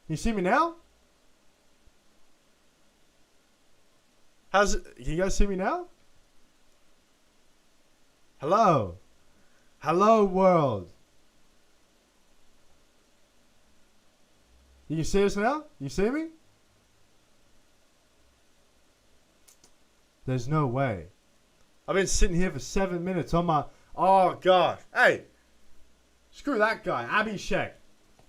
You see me now? How's it? Can you guys see me now? Hello? Hello, world. You can see us now? You see me? There's no way. I've been sitting here for 7 minutes on my... Oh, God. Hey. Screw that guy. Abhishek.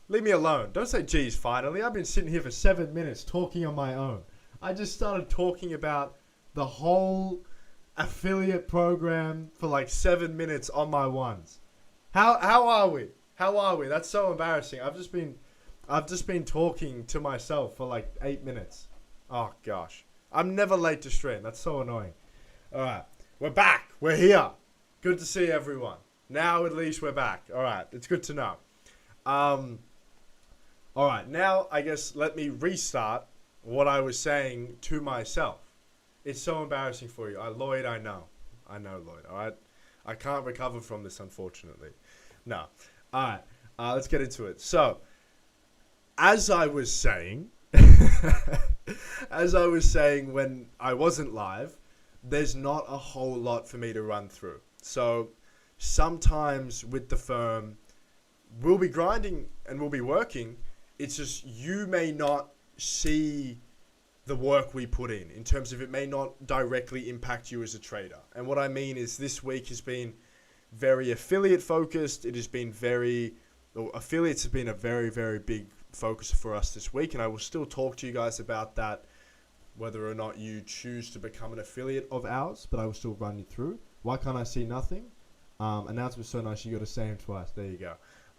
Leave me alone. Don't say geez, finally. I've been sitting here for 7 minutes talking on my own. I just started talking about the whole affiliate program for like 7 minutes on my ones. How are we? How are we? That's so embarrassing. I've just been talking to myself for like 8 minutes. Oh gosh. I'm never late to stream. That's so annoying. Alright. We're back. We're here. Good to see everyone. Now at least we're back. Alright. It's good to know. Alright. Now I guess let me restart what I was saying to myself. It's so embarrassing for you. Lloyd, I know. I know, Lloyd. Alright. I can't recover from this, unfortunately. No. Alright. Let's get into it. So, as I was saying, when I wasn't live, there's not a whole lot for me to run through. So, sometimes with the firm, we'll be grinding and we'll be working. It's just you may not see the work we put in terms of it may not directly impact you as a trader. And what I mean is this week has been very affiliate focused. It has been affiliates have been a very, very big focus for us this week. And I will still talk to you guys about that, whether or not you choose to become an affiliate of ours, but I will still run you through. Why can't I see nothing? Announcement so nice, you got to say them twice. There you go.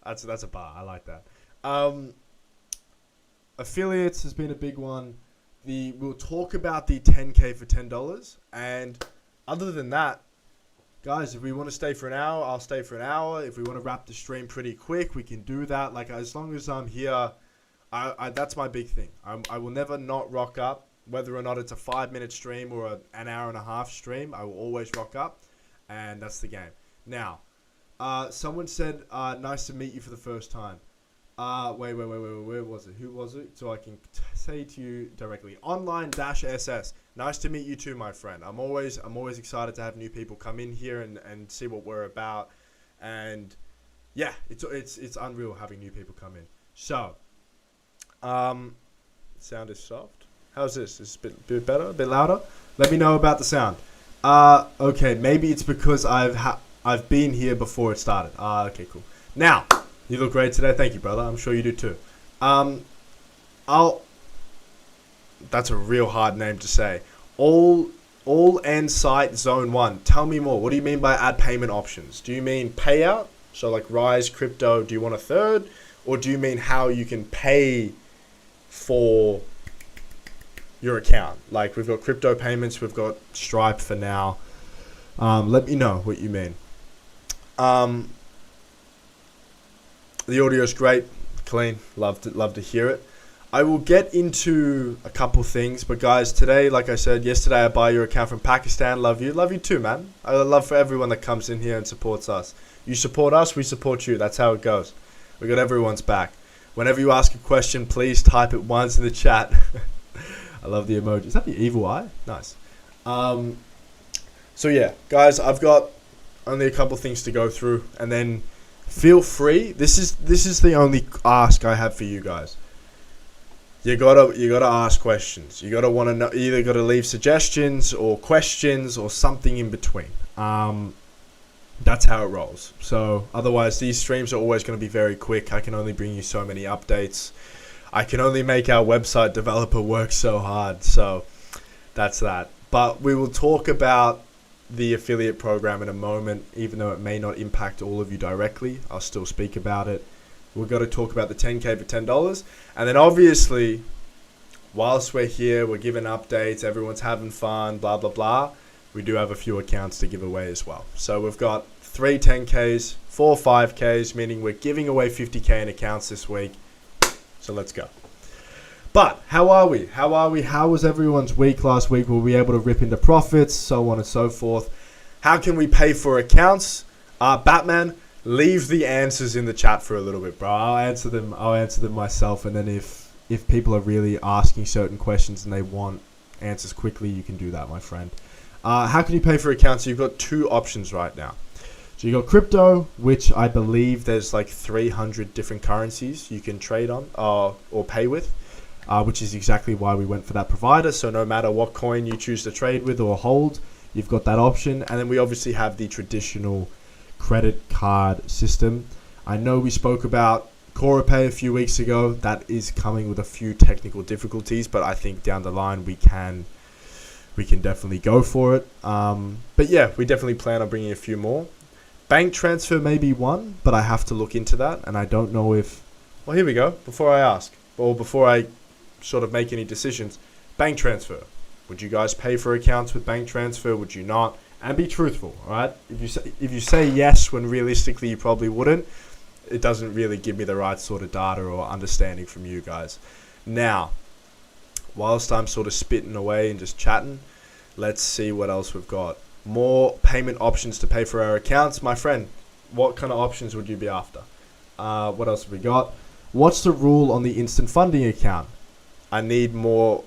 That's a bar. I like that. Affiliates has been a big one. We'll talk about the 10K for $10. And other than that, guys, if we want to stay for an hour, I'll stay for an hour. If we want to wrap the stream pretty quick, we can do that. Like, as long as I'm here, that's my big thing. I will never not rock up, whether or not it's a 5-minute stream or an hour and a half stream. I will always rock up, and that's the game. Now, someone said, nice to meet you for the first time. Wait, where was it? Who was it? So I can say to you directly. Online-SS. Nice to meet you too, my friend. I'm always excited to have new people come in here and see what we're about. And yeah, it's unreal having new people come in. So, sound is soft. How's this? Is it a bit better? A bit louder? Let me know about the sound. Okay, maybe it's because I've been here before it started. Okay, cool. Now, you look great today. Thank you, brother. I'm sure you do too. That's a real hard name to say. All end site zone 1. Tell me more. What do you mean by add payment options? Do you mean payout? So like Rise, crypto, do you want a third? Or do you mean how you can pay for your account? Like we've got crypto payments, we've got Stripe for now. Let me know what you mean. The audio is great, clean. Love to hear it. I will get into a couple things, but guys, today, like I said, yesterday I buy your account from Pakistan. Love you too, man. I love for everyone that comes in here and supports us. You support us, we support you. That's how it goes. We got everyone's back. Whenever you ask a question, please type it once in the chat. I love the emoji. Is that the evil eye? Nice. So yeah, guys, I've got only a couple things to go through, and then feel free. This is the only ask I have for you guys. You gotta ask questions. You gotta want to know. Either gotta leave suggestions or questions or something in between. That's how it rolls. So otherwise, these streams are always going to be very quick. I can only bring you so many updates. I can only make our website developer work so hard. So that's that. But we will talk about the affiliate program in a moment, even though it may not impact all of you directly. I'll still speak about it. We've got to talk about the 10K for $10. And then obviously, whilst we're here, we're giving updates, everyone's having fun, blah, blah, blah. We do have a few accounts to give away as well. So we've got 3 10Ks, 4 5Ks, meaning we're giving away 50K in accounts this week. So let's go. But how are we? How was everyone's week last week? Were we able to rip into profits, so on and so forth? How can we pay for accounts? Batman, leave the answers in the chat for a little bit, bro. I'll answer them myself, and then if if people are really asking certain questions and they want answers quickly, you can do that, my friend. How can you pay for accounts? So you've got two options right now. So you got crypto, which I believe there's like 300 different currencies you can trade on or pay with, which is exactly why we went for that provider. So no matter what coin you choose to trade with or hold, you've got that option. And then we obviously have the traditional credit card system. I know we spoke about CoraPay a few weeks ago. That is coming with a few technical difficulties, but I think down the line we can definitely go for it. But yeah, we definitely plan on bringing a few more. Bank transfer may be one, but I have to look into that, and I don't know if... Well, here we go. Before I sort of make any decisions, bank transfer. Would you guys pay for accounts with bank transfer? Would you not? And be truthful, all right? If you say yes when realistically you probably wouldn't, it doesn't really give me the right sort of data or understanding from you guys. Now, whilst I'm sort of spitting away and just chatting, let's see what else we've got. More payment options to pay for our accounts. My friend, what kind of options would you be after? What else have we got? What's the rule on the instant funding account? I need more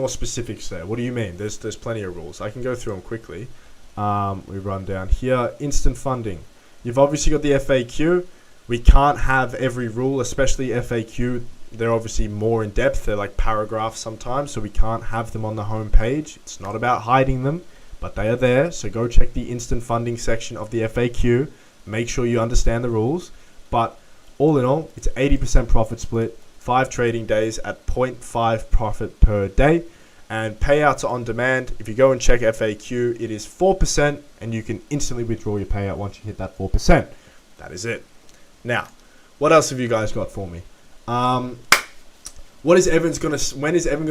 specifics there. What do you mean? There's plenty of rules. I can go through them quickly. We run down here. Instant funding. You've obviously got the FAQ. We can't have every rule, especially FAQ. They're obviously more in depth. They're like paragraphs sometimes, so we can't have them on the home page. It's not about hiding them, but they are there. So go check the instant funding section of the FAQ. Make sure you understand the rules. But all in all, it's 80% profit split, 5 trading days at 0.5 profit per day, and payouts are on demand. If you go and check FAQ, it is 4%, and you can instantly withdraw your payout once you hit that 4%. That is it. Now, what else have you guys got for me? When is Evan gonna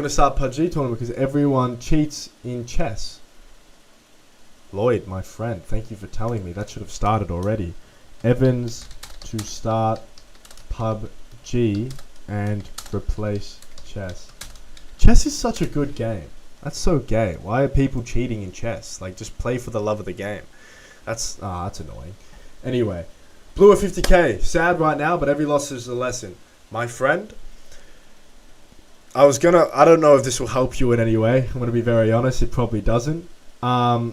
start PUBG tournament? Because everyone cheats in chess. Lloyd, my friend, thank you for telling me. That should have started already. Evans to start PUBG and replace chess. Chess is such a good game. That's so gay. Why are people cheating in chess? Like, just play for the love of the game. That's annoying. Anyway, blew a 50k. Sad right now, but every loss is a lesson. My friend, I don't know if this will help you in any way. I'm going to be very honest. It probably doesn't. But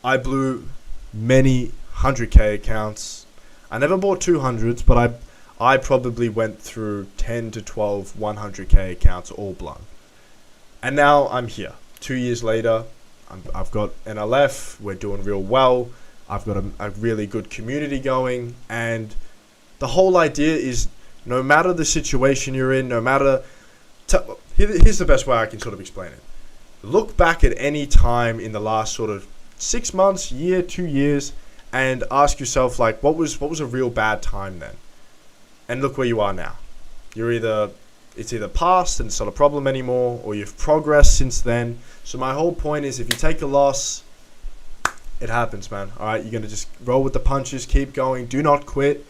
I blew many 100k accounts. I never bought 200s, but I probably went through 10 to 12 100k accounts all blown. And now I'm here. 2 years later, I've got NLF. We're doing real well. I've got a really good community going, and the whole idea is no matter the situation you're in, here's the best way I can sort of explain it. Look back at any time in the last sort of 6 months, year, 2 years, and ask yourself, like, what was a real bad time then? And look where you are now. It's either past and it's not a problem anymore, or you've progressed since then. So my whole point is, if you take a loss, it happens, man. All right, you're going to just roll with the punches, keep going, do not quit.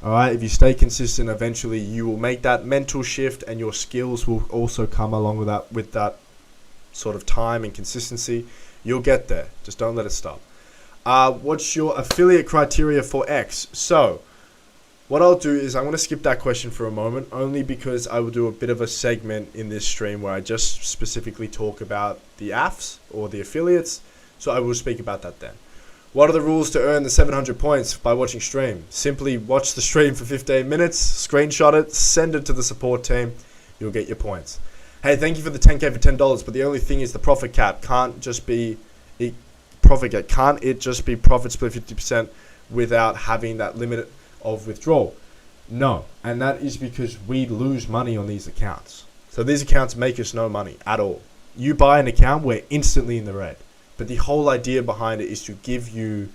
All right, if you stay consistent, eventually you will make that mental shift, and your skills will also come along with that sort of time and consistency. You'll get there. Just don't let it stop. What's your affiliate criteria for X? So what I'll do is I'm going to skip that question for a moment, only because I will do a bit of a segment in this stream where I just specifically talk about the AFs or the affiliates. So I will speak about that then. What are the rules to earn the 700 points by watching stream? Simply watch the stream for 15 minutes, screenshot it, send it to the support team. You'll get your points. Hey, thank you for the 10k for $10, but the only thing is the profit cap can't just be profit split 50% without having that limit of withdrawal? No, and that is because we lose money on these accounts. So these accounts make us no money at all. You buy an account, we're instantly in the red. But the whole idea behind it is to give you,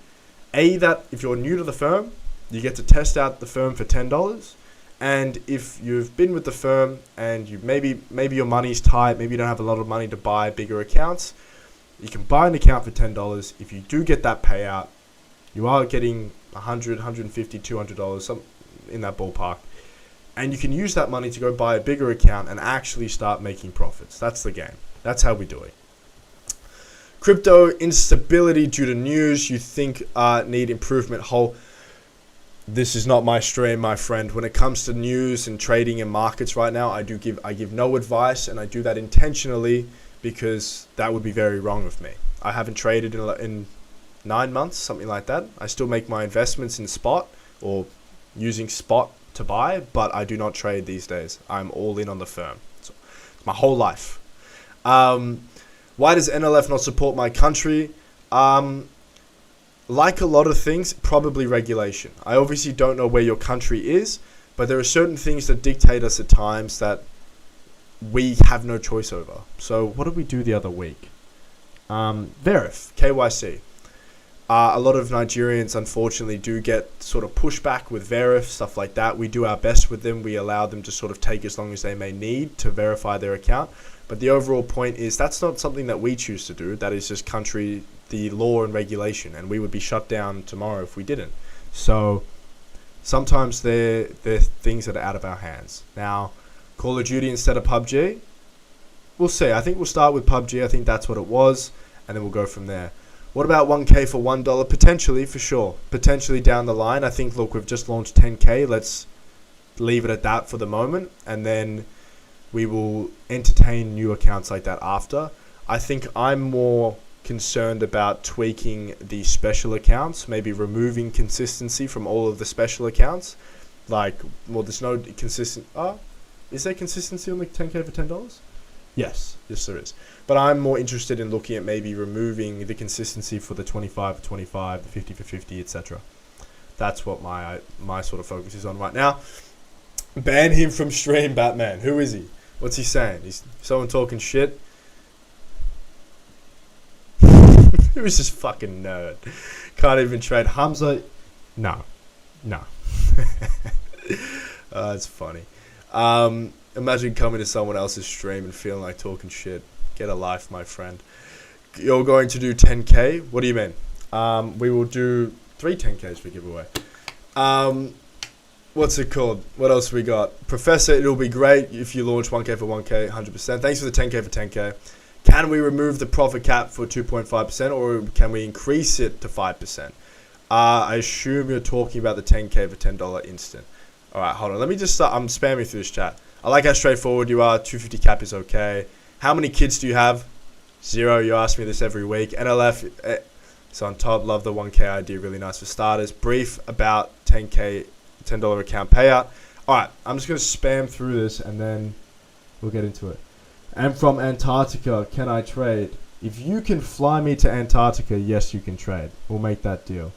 that if you're new to the firm, you get to test out the firm for $10. And if you've been with the firm and you maybe your money's tight, maybe you don't have a lot of money to buy bigger accounts, you can buy an account for $10. If you do get that payout, you are getting $100, $150, $200, some in that ballpark. And you can use that money to go buy a bigger account and actually start making profits. That's the game. That's how we do it. Crypto instability due to news you think need improvement. this is not my stream, my friend. When it comes to news and trading and markets right now, I give no advice, and I do that intentionally because that would be very wrong of me. I haven't traded in 9 months, something like that. I still make my investments in spot or using spot to buy, but I do not trade these days. I'm all in on the firm. So, my whole life. Why does NLF not support my country? Like a lot of things, probably regulation. I obviously don't know where your country is, but there are certain things that dictate us at times that we have no choice over. So what did we do the other week? Verif, KYC. A lot of Nigerians, unfortunately, do get sort of pushback with Verif, stuff like that. We do our best with them. We allow them to sort of take as long as they may need to verify their account. But the overall point is that's not something that we choose to do. That is just the law and regulation, and we would be shut down tomorrow if we didn't. So sometimes they're things that are out of our hands. Now, Call of Duty instead of PUBG, we'll see. I think we'll start with PUBG. I think that's what it was, and then we'll go from there. What about 1K for $1? Potentially, for sure. Potentially down the line. I think, look, we've just launched 10K. Let's leave it at that for the moment, and then we will entertain new accounts like that after. I think I'm more concerned about tweaking the special accounts, maybe removing consistency from all of the special accounts. Like, well, there's no consistent... is there consistency on the 10K for $10? Yes, there is. But I'm more interested in looking at maybe removing the consistency for the 25 for 25, the 50 for 50, etc. That's what my sort of focus is on right now. Ban him from stream, Batman. Who is he? What's he saying? He's someone talking shit? Who is this fucking nerd? Can't even trade. Hamza? No. That's funny. Imagine coming to someone else's stream and feeling like talking shit. Get a life, my friend. You're going to do 10K? What do you mean? We will do 3 10Ks for giveaway. What's it called? What else we got? Professor, it'll be great if you launch 1K for 1K, 100%. Thanks for the 10K for 10K. Can we remove the profit cap for 2.5% or can we increase it to 5%? I assume you're talking about the 10K for $10 instant. Alright, hold on. Let me just start. I'm spamming through this chat. I like how straightforward you are. 250 cap is okay. How many kids do you have? 0. You ask me this every week. NLF is on top. Love the 1K idea. Really nice for starters. Brief about 10K, $10 account payout. Alright, I'm just going to spam through this and then we'll get into it. I'm from Antarctica. Can I trade? If you can fly me to Antarctica, yes, you can trade. We'll make that deal.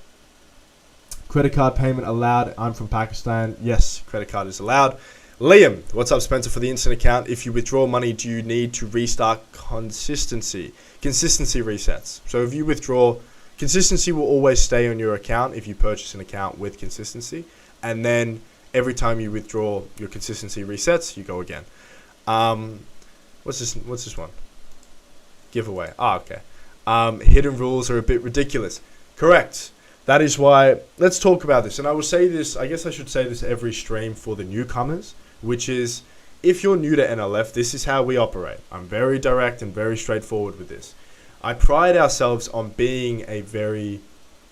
Credit card payment allowed. I'm from Pakistan. Yes, credit card is allowed. Liam, what's up, Spencer? For the instant account, if you withdraw money, do you need to restart consistency? Consistency resets. So if you withdraw, consistency will always stay on your account if you purchase an account with consistency. And then every time you withdraw, your consistency resets, you go again. What's this one? Giveaway. Okay. Hidden rules are a bit ridiculous. Correct. That is why, let's talk about this. And I will say this, I guess I should say this every stream for the newcomers, which is, if you're new to NLF, this is how we operate. I'm very direct and very straightforward with this. I pride ourselves on being a very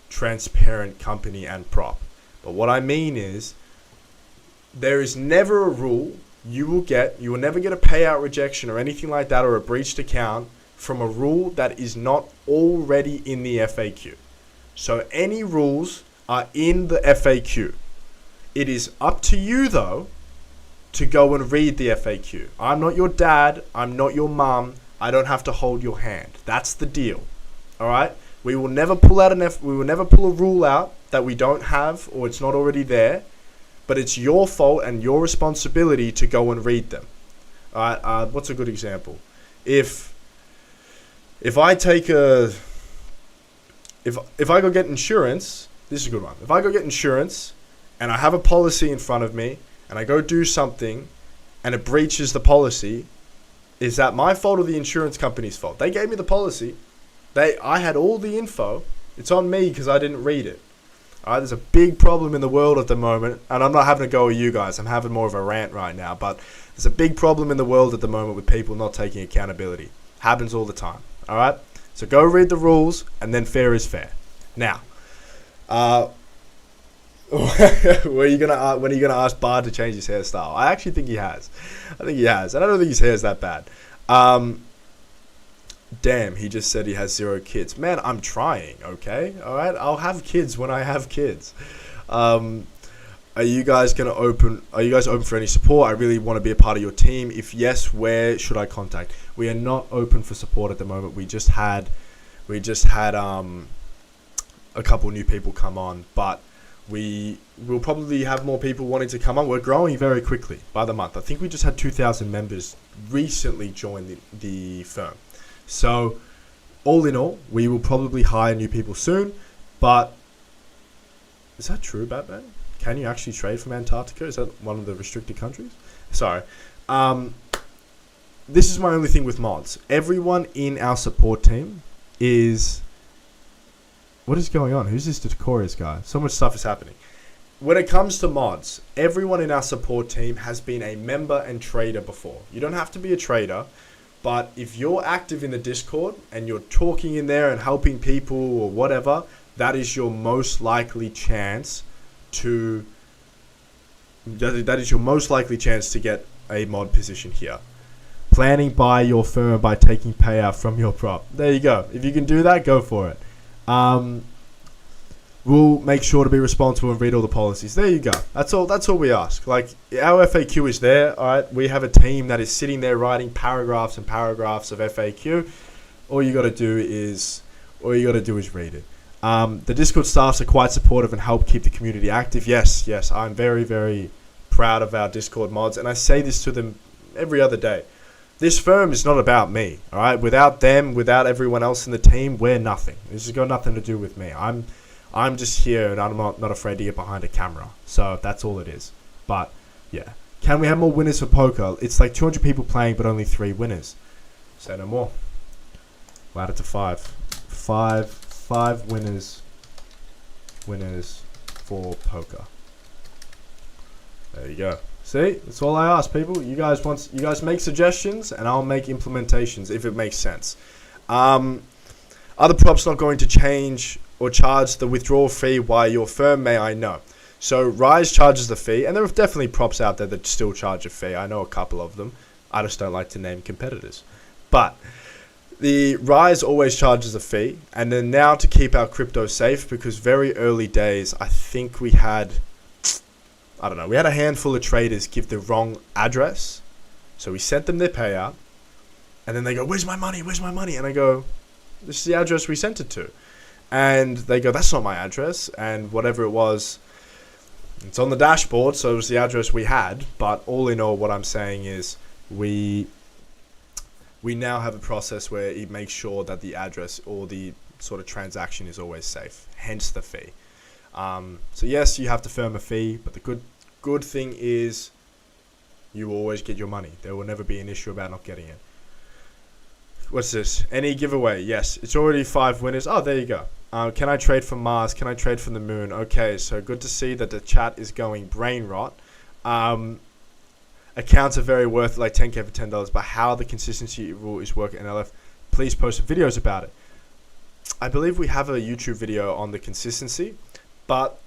transparent company and prop. But what I mean is, there is never a rule you will never get a payout rejection or anything like that or a breached account from a rule that is not already in the FAQ. So any rules are in the FAQ. It is up to you, though, to go and read the FAQ. I'm not your dad. I'm not your mum. I don't have to hold your hand. That's the deal. All right? We will never pull out we will never pull a rule out that we don't have or it's not already there. But it's your fault and your responsibility to go and read them. All right? What's a good example? If I take If I go get insurance, this is a good one. If I go get insurance and I have a policy in front of me and I go do something and it breaches the policy, is that my fault or the insurance company's fault? They gave me the policy. I had all the info. It's on me because I didn't read it. All right, there's a big problem in the world at the moment, and I'm not having a go at you guys. I'm having more of a rant right now, but there's a big problem in the world at the moment with people not taking accountability. Happens all the time. All right? So go read the rules, and then fair is fair. Now, when are you gonna ask Bard to change his hairstyle? I actually think he has. I think he has, and I don't think his hair is that bad. Damn, he just said he has 0 kids. Man, I'm trying. Okay, all right. I'll have kids when I have kids. Are you guys open for any support? I really want to be a part of your team. If yes, where should I contact? We are not open for support at the moment. We just had a couple new people come on, but we will probably have more people wanting to come on. We're growing very quickly by the month. I think we just had 2,000 members recently join the firm. So all in all, we will probably hire new people soon. But is that true, Batman? Can you actually trade from Antarctica? Is that one of the restricted countries? Sorry. This is my only thing with mods. Everyone in our support team is... What is going on? Who's this Decorous guy? So much stuff is happening. When it comes to mods, everyone in our support team has been a member and trader before. You don't have to be a trader, but if you're active in the Discord and you're talking in there and helping people or whatever, that is your most likely chance to get a mod position here. Planning by your firm by taking payout from your prop. There you go. If you can do that, go for it. We'll make sure to be responsible and read all the policies. There you go. That's all we ask. Like, our FAQ is there. All right. We have a team that is sitting there writing paragraphs and paragraphs of FAQ. All you got to do is read it. The Discord staffs are quite supportive and help keep the community active. Yes, I'm very, very proud of our Discord mods, and I say this to them every other day. This firm is not about me, all right? Without them, without everyone else in the team, we're nothing. This has got nothing to do with me. I'm just here, and I'm not afraid to get behind a camera. So that's all it is. But, yeah. Can we have more winners for poker? It's like 200 people playing, but only 3 winners. Say no more. We'll add it to 5. 5 winners for poker. There you go. See, that's all I ask, people. You guys make suggestions, and I'll make implementations if it makes sense. Other props not going to change or charge the withdrawal fee while your firm may, I know. So Rise charges the fee, and there are definitely props out there that still charge a fee. I know a couple of them. I just don't like to name competitors. But the Rise always charges a fee, and then now to keep our crypto safe, because very early days, I think we had a handful of traders give the wrong address. So we sent them their payout, and then they go, where's my money? And I go, this is the address we sent it to. And they go, that's not my address. And whatever it was, it's on the dashboard, so it was the address we had. But all in all, what I'm saying is we now have a process where it makes sure that the address or the sort of transaction is always safe, hence the fee. So yes, you have to firm a fee, but the good thing is you will always get your money. There will never be an issue about not getting it. What's this? Any giveaway? Yes, it's already 5 winners. Oh, there you go. Can I trade from Mars? Can I trade from the moon? Okay, so good to see that the chat is going brain rot. Accounts are very worth like 10k for $10, but how the consistency rule is working in LF, please post videos about it. I believe we have a YouTube video on the consistency, but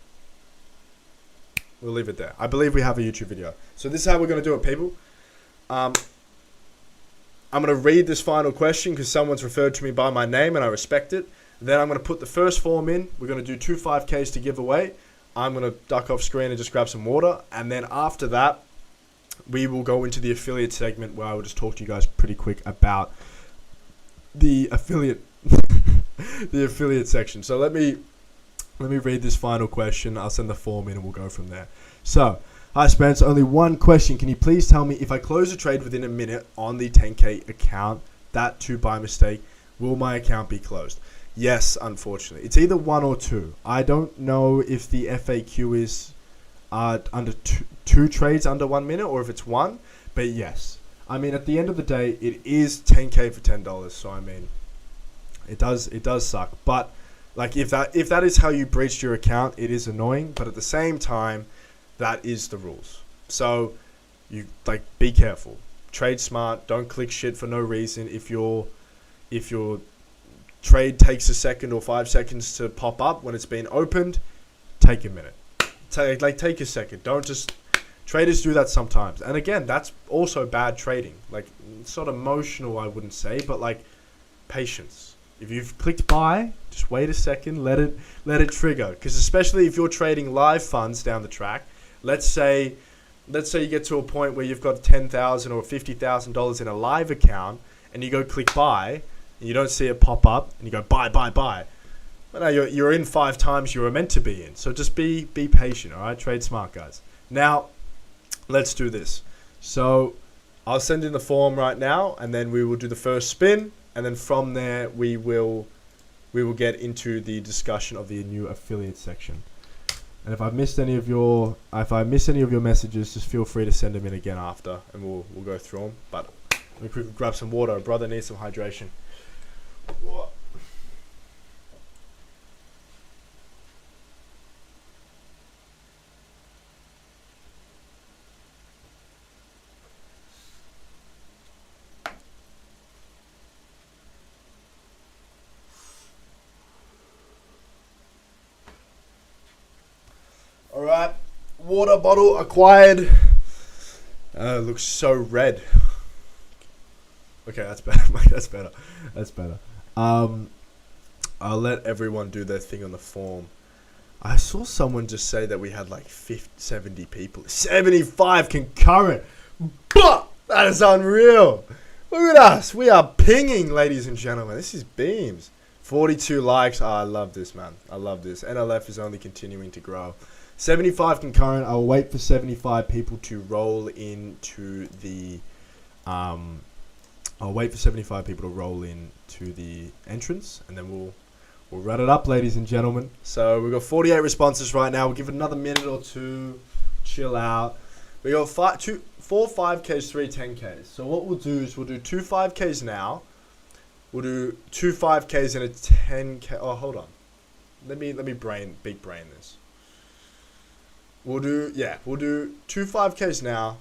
we'll leave it there. I believe we have a YouTube video. So this is how we're going to do it, people. I'm going to read this final question because someone's referred to me by my name and I respect it. Then I'm going to put the first form in. We're going to do 2 5Ks to give away. I'm going to duck off screen and just grab some water. And then after that, we will go into the affiliate segment where I will just talk to you guys pretty quick about the affiliate the affiliate section. So let me read this final question. I'll send the form in and we'll go from there. So, hi Spence, only one question. Can you please tell me if I close a trade within a minute on the 10k account, that too by mistake, will my account be closed? Yes, unfortunately. It's either 1 or 2. I don't know if the FAQ is under two trades under 1 minute or if it's 1, but yes. I mean, at the end of the day, it is 10k for $10. So I mean, it does suck. But like if that is how you breached your account, it is annoying. But at the same time, that is the rules. So you be careful, trade smart, don't click shit for no reason. If your trade takes a second or 5 seconds to pop up when it's been opened, take a minute. Take a second. Don't just... Traders do that sometimes. And again, that's also bad trading. Like, it's not emotional, I wouldn't say, but like, patience. If you've clicked buy, just wait a second, let it trigger. Because especially if you're trading live funds down the track, let's say you get to a point where you've got $10,000 or $50,000 in a live account, and you go click buy, and you don't see it pop up, and you go buy. But now you're in 5 times you were meant to be in. So just be patient, all right? Trade smart, guys. Now, let's do this. So I'll send in the form right now, and then we will do the first spin, and then from there we will get into the discussion of the new affiliate section. And if I miss any of your messages, just feel free to send them in again after, and we'll go through them. But let me quickly grab some water. Brother needs some hydration. Alright, water bottle acquired. Looks so red. Okay, that's better. That's better. I'll let everyone do their thing on the form. I saw someone just say that we had like 70 people. 75 concurrent. But that is unreal. Look at us. We are pinging, ladies and gentlemen. This is beams. 42 likes. Oh, I love this, man. I love this. NLF is only continuing to grow. 75 concurrent. I'll wait for 75 people to roll into the entrance, and then we'll run it up, ladies and gentlemen. So we've got 48 responses right now. We'll give it another minute or two. Chill out. We got 4 5Ks, 3 10Ks. So what we'll do is we'll do 2 5Ks now. We'll do 2 5Ks and a 10K. Oh, hold on. Let me big brain this. We'll do 2 5Ks now,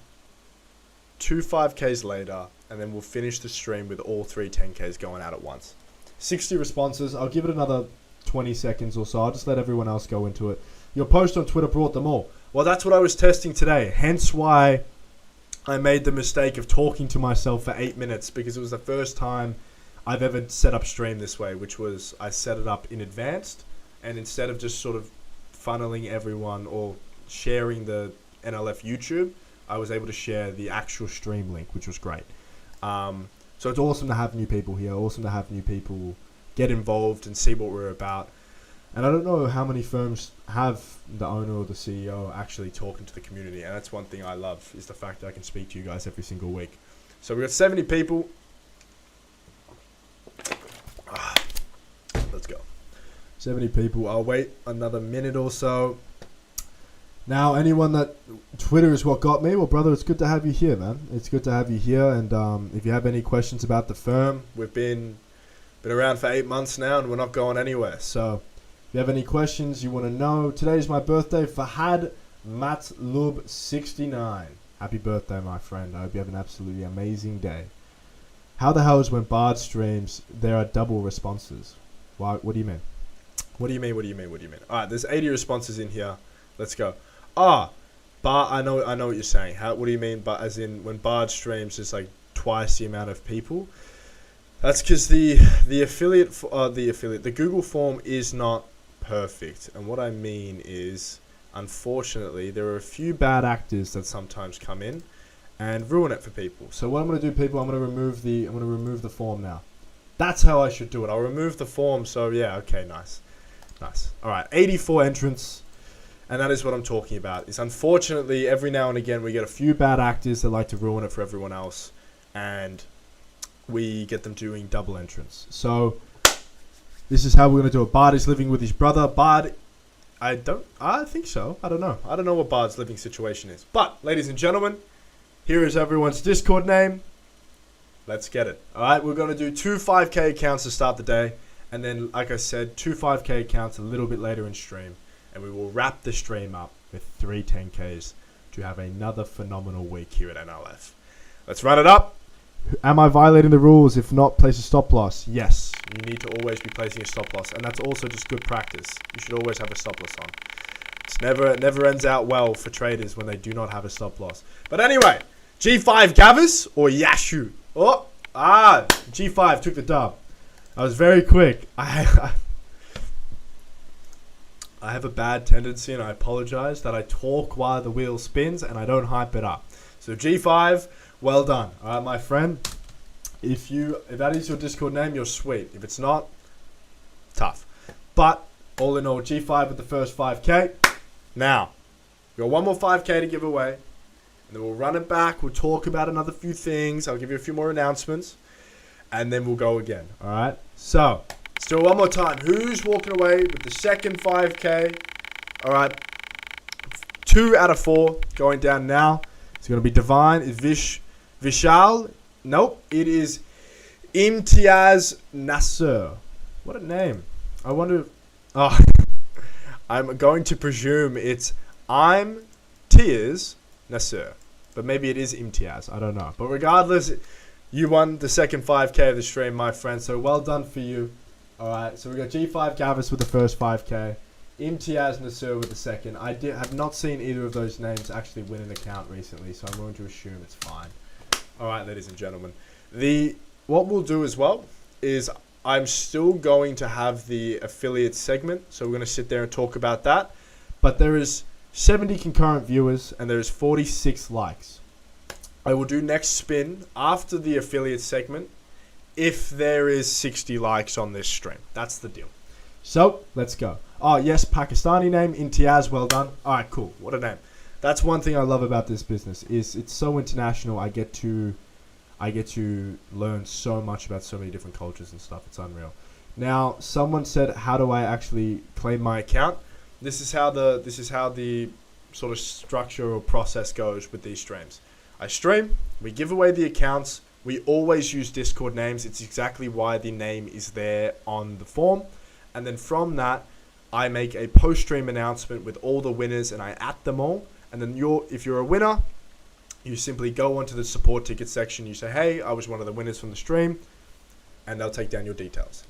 2 5Ks later, and then we'll finish the stream with all 3 10Ks going out at once. 60 responses. I'll give it another 20 seconds or so. I'll just let everyone else go into it. Your post on Twitter brought them all. Well, that's what I was testing today. Hence why I made the mistake of talking to myself for 8 minutes, because it was the first time I've ever set up stream this way, which was I set it up in advance, and instead of just sort of funneling everyone or sharing the NLF YouTube, I was able to share the actual stream link, which was great. So it's awesome to have new people here, awesome to have new people get involved and see what we're about. And I don't know how many firms have the owner or the CEO actually talking to the community, and that's one thing I love, is the fact that I can speak to you guys every single week. So we've got 70 people. Let's go. 70 people. I'll wait another minute or so. Now, anyone that Twitter is what got me, well, brother, it's good to have you here, man. It's good to have you here. And if you have any questions about the firm, we've been around for 8 months now, and we're not going anywhere. So if you have any questions you want to know, today's my birthday. Fahad Matlub 69. Happy birthday, my friend. I hope you have an absolutely amazing day. How the hell is when Bard streams, there are double responses? Why? What do you mean? What do you mean? All right, there's 80 responses in here. Let's go. Bard, I know what you're saying. What do you mean? But as in, when Bard streams, it's like twice the amount of people. That's because the Google form is not perfect. And what I mean is, unfortunately, there are a few bad actors that sometimes come in and ruin it for people. So what I'm going to do, people, I'm going to remove the form now. That's how I should do it. I'll remove the form. So yeah, okay, nice. All right, 84 entrants. And that is what I'm talking about. Is unfortunately, every now and again, we get a few bad actors that like to ruin it for everyone else. And we get them doing double entrance. So this is how we're going to do it. Bard is living with his brother. Bard, I think so. I don't know. I don't know what Bard's living situation is. But, ladies and gentlemen, here is everyone's Discord name. Let's get it. All right, we're going to do 2 5K accounts to start the day. And then, like I said, 2 5K accounts a little bit later in stream. And we will wrap the stream up with 3 10Ks to have another phenomenal week here at NLF. Let's run it up. Am I violating the rules? If not, place a stop loss. Yes, you need to always be placing a stop loss. And that's also just good practice. You should always have a stop loss on. loss. Never ends out well for traders when they do not have a stop loss. But anyway, G5 Gavas or Yashu. G5 took the dub. I was very quick. I have a bad tendency, and I apologize, that I talk while the wheel spins and I don't hype it up. So G5, well done. All right, my friend. If that is your Discord name, you're sweet. If it's not, tough. But all in all, G5 with the first 5K. Now, we've got one more 5K to give away. And then we'll run it back. We'll talk about another few things. I'll give you a few more announcements. And then we'll go again. All right? So, let's do it one more time. Who's walking away with the second 5K? All right. 2 out of 4 going down now. It's going to be Divine. Is Vishal? Nope. It is Imtiaz Nasser. What a name. I wonder... Oh, I'm going to presume it's I'm Tears Nasser. But maybe it is Imtiaz. I don't know. But regardless, you won the second 5K of the stream, my friend. So well done for you. Alright, so we got G5 Gavas with the first 5K. Imtiaz Nasser with the second. I have not seen either of those names actually win an account recently, so I'm going to assume it's fine. Alright, ladies and gentlemen. What we'll do as well is I'm still going to have the affiliate segment, so we're going to sit there and talk about that. But there is 70 concurrent viewers and there is 46 likes. I will do next spin after the affiliate segment if there is 60 likes on this stream. That's the deal. So, let's go. Oh, yes, Pakistani name, Imtiaz, well done. Alright, cool. What a name. That's one thing I love about this business is it's so international. I get to learn so much about so many different cultures and stuff. It's unreal. Now, someone said, how do I actually claim my account? This is how the sort of structure or process goes with these streams. I stream, we give away the accounts, we always use Discord names. It's exactly why the name is there on the form. And then from that, I make a post-stream announcement with all the winners and I at them all. And then if you're a winner, you simply go onto the support ticket section. You say, hey, I was one of the winners from the stream, and they'll take down your details.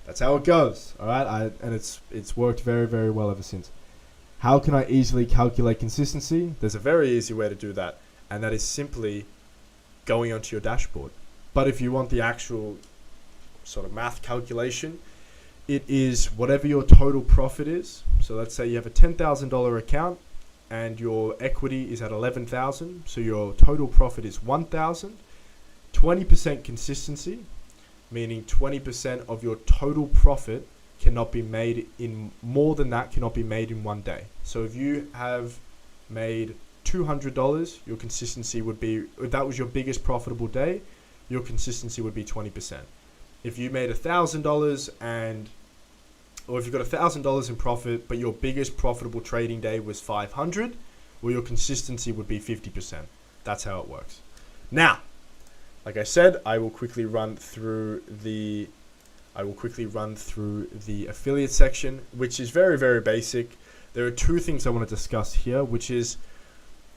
That's how it goes. All right. And it's worked very, very well ever since. How can I easily calculate consistency? There's a very easy way to do that. And that is simply going onto your dashboard. But if you want the actual sort of math calculation, it is whatever your total profit is. So let's say you have a $10,000 account and your equity is at 11,000. So your total profit is 1,000. 20% consistency, meaning 20% of your total profit cannot be made in more than that cannot be made in one day. So if you have made $200, your consistency would be, if that was your biggest profitable day, your consistency would be 20%. If you made $1,000 or if you got $1,000 in profit, but your biggest profitable trading day was 500, well, your consistency would be 50%. That's how it works. Now, like I said, I will quickly run through the affiliate section, which is very, very basic. There are 2 things I want to discuss here, which is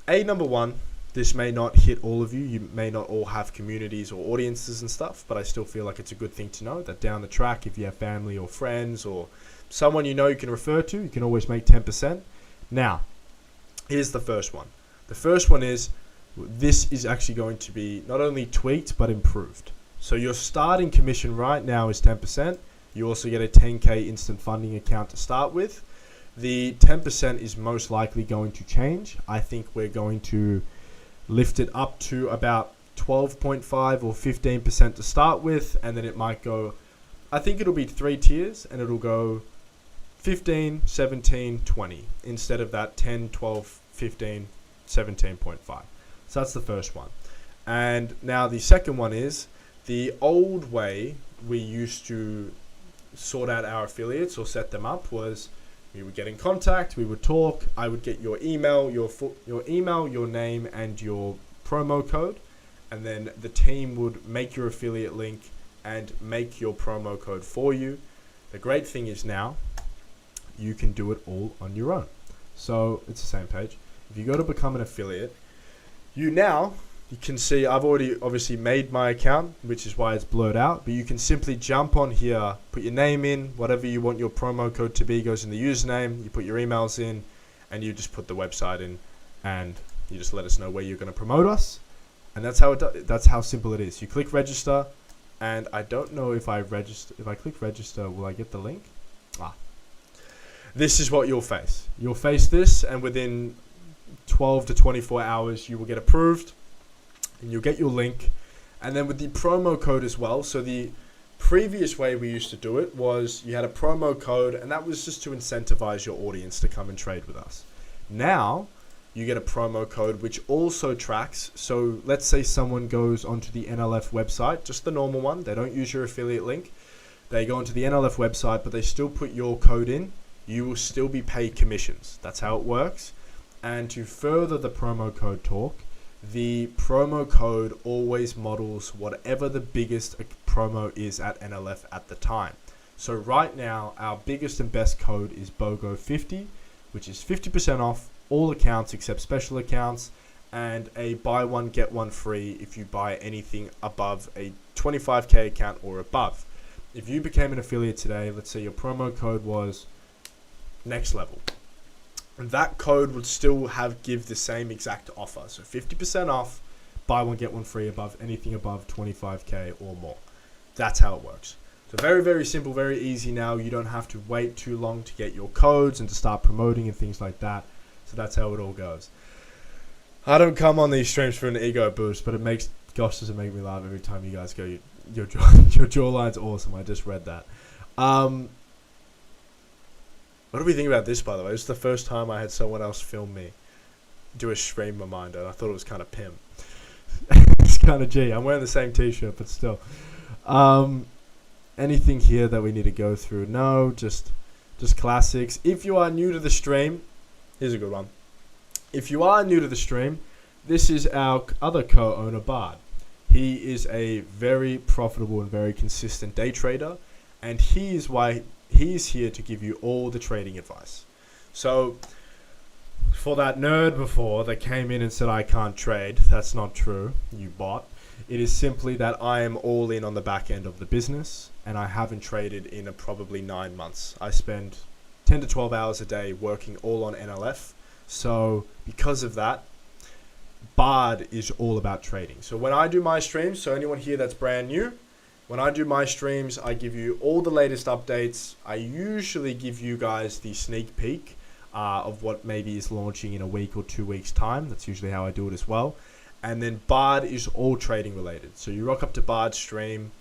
number 1, this may not hit all of you. You may not all have communities or audiences and stuff, but I still feel like it's a good thing to know that down the track, if you have family or friends or someone you know you can refer to, you can always make 10%. Now, here's the first one. The first one is, this is actually going to be not only tweaked, but improved. So your starting commission right now is 10%. You also get a 10K instant funding account to start with. The 10% is most likely going to change. I think we're going to lift it up to about 12.5 or 15% to start with, and then it might go, I think it'll be 3 tiers, and it'll go 15, 17, 20, instead of that 10, 12, 15, 17.5. So that's the first one. And now the second one is, the old way we used to sort out our affiliates or set them up was, we would get in contact, we would talk, I would get your email, your name, and your promo code, and then the team would make your affiliate link and make your promo code for you. The great thing is now, you can do it all on your own. So it's the same page. If you go to become an affiliate, you can see I've already obviously made my account, which is why it's blurred out, but you can simply jump on here, put your name in, whatever you want your promo code to be goes in the username, you put your emails in, and you just put the website in, and you just let us know where you're going to promote us, and that's how simple it is. You click register, and I don't know if I click register, will I get the link? This is what you'll face. You'll face this, and within 12 to 24 hours, you will get approved, and you'll get your link. And then with the promo code as well. So the previous way we used to do it was you had a promo code, and that was just to incentivize your audience to come and trade with us. Now, you get a promo code which also tracks. So let's say someone goes onto the NLF website, just the normal one. They don't use your affiliate link. They go onto the NLF website, but they still put your code in. You will still be paid commissions. That's how it works. And to further the promo code talk, the promo code always models whatever the biggest promo is at NLF at the time. So right now, our biggest and best code is BOGO50, which is 50% off all accounts except special accounts, and a buy one, get one free if you buy anything above a 25K account or above. If you became an affiliate today, let's say your promo code was next level, and that code would still give the same exact offer. So 50% off, buy one, get one free above anything above 25K or more. That's how it works. So very, very simple, very easy now. You don't have to wait too long to get your codes and to start promoting and things like that. So that's how it all goes. I don't come on these streams for an ego boost, but gosh, does it make me laugh every time you guys go, your jawline's awesome. I just read that. What do we think about this, by the way? This is the first time I had someone else film me do a stream reminder, and I thought it was kind of pimp. It's kind of G. I'm wearing the same t-shirt, but still. Anything here that we need to go through? No, just classics. If you are new to the stream, here's a good one. If you are new to the stream, this is our other co-owner, Bard. He is a very profitable and very consistent day trader, and he is here to give you all the trading advice. So, for that nerd before that came in and said I can't trade, that's not true, you bot. It is simply that I am all in on the back end of the business, and I haven't traded in probably 9 months. I spend 10 to 12 hours a day working all on NLF. So because of that, Bard is all about trading. So when I do my streams, so anyone here that's brand new, when I do my streams, I give you all the latest updates. I usually give you guys the sneak peek of what maybe is launching in a week or 2 weeks time. That's usually how I do it as well. And then Bard is all trading related. So you rock up to Bard's stream,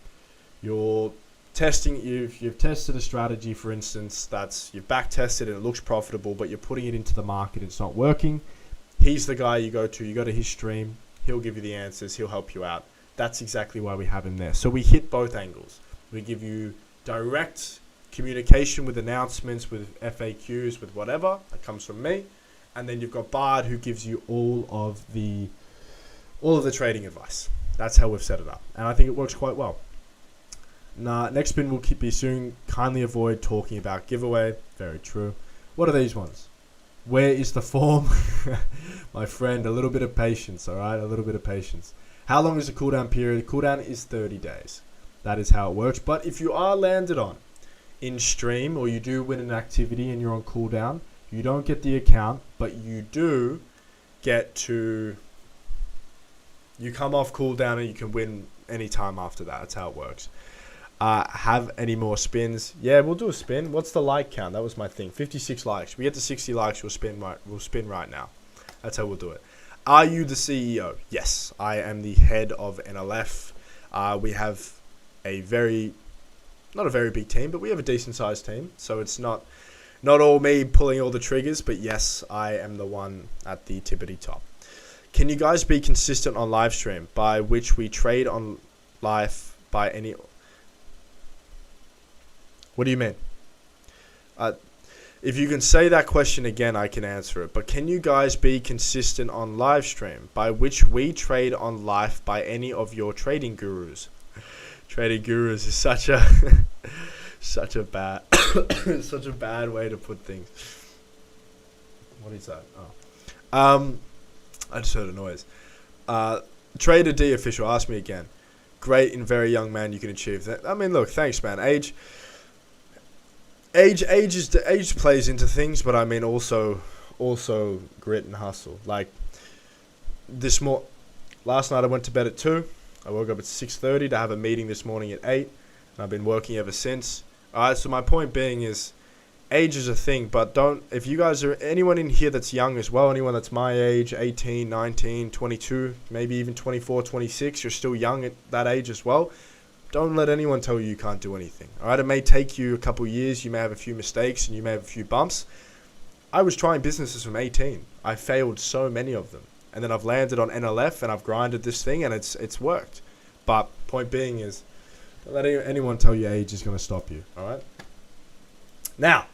you're testing, you've tested a strategy, for instance, you've back tested and it looks profitable, but you're putting it into the market, it's not working. He's the guy you go to his stream, he'll give you the answers, he'll help you out. That's exactly why we have him there. So we hit both angles. We give you direct communication with announcements, with FAQs, with whatever that comes from me, and then you've got Bard who gives you all of the trading advice. That's how we've set it up, and I think it works quite well. Next spin will be soon. Kindly avoid talking about giveaway. Very true. What are these ones? Where is the form? My friend, a little bit of patience, all right? A little bit of patience. How long is the cooldown period? Cooldown is 30 days. That is how it works. But if you are landed on in stream, or you do win an activity and you're on cooldown, you don't get the account, but you do get to... You come off cooldown and you can win any time after that. That's how it works. Have any more spins? Yeah, we'll do a spin. What's the like count? That was my thing. 56 likes. We get to 60 likes, we'll spin right now. That's how we'll do it. Are you the CEO? Yes, I am the head of NLF. We have not a very big team, but we have a decent sized team. So it's not all me pulling all the triggers, but yes, I am the one at the tippity top. Can you guys be consistent on live stream, by which we trade on live by any... What do you mean? If you can say that question again, I can answer it. But can you guys be consistent on live stream, by which we trade on live by any of your trading gurus? Trading gurus is such a bad such a bad way to put things. What is that? Oh. I just heard a noise. Trader D official, ask me again. Great and very young man, you can achieve that. I mean, look, thanks, man. Age plays into things, but I mean also also grit and hustle. Like last night I went to bed at 2. I woke up at 6:30 to have a meeting this morning at 8, and I've been working ever since. Alright, so my point being is, age is a thing, but if you guys are, anyone in here that's young as well, anyone that's my age, 18, 19, 22, maybe even 24, 26, you're still young at that age as well, don't let anyone tell you can't do anything. Alright, it may take you a couple years, you may have a few mistakes, and you may have a few bumps. I was trying businesses from 18. I failed so many of them. And then I've landed on NLF, and I've grinded this thing, and it's worked. But point being is, don't let anyone tell you age is going to stop you. Alright? Now,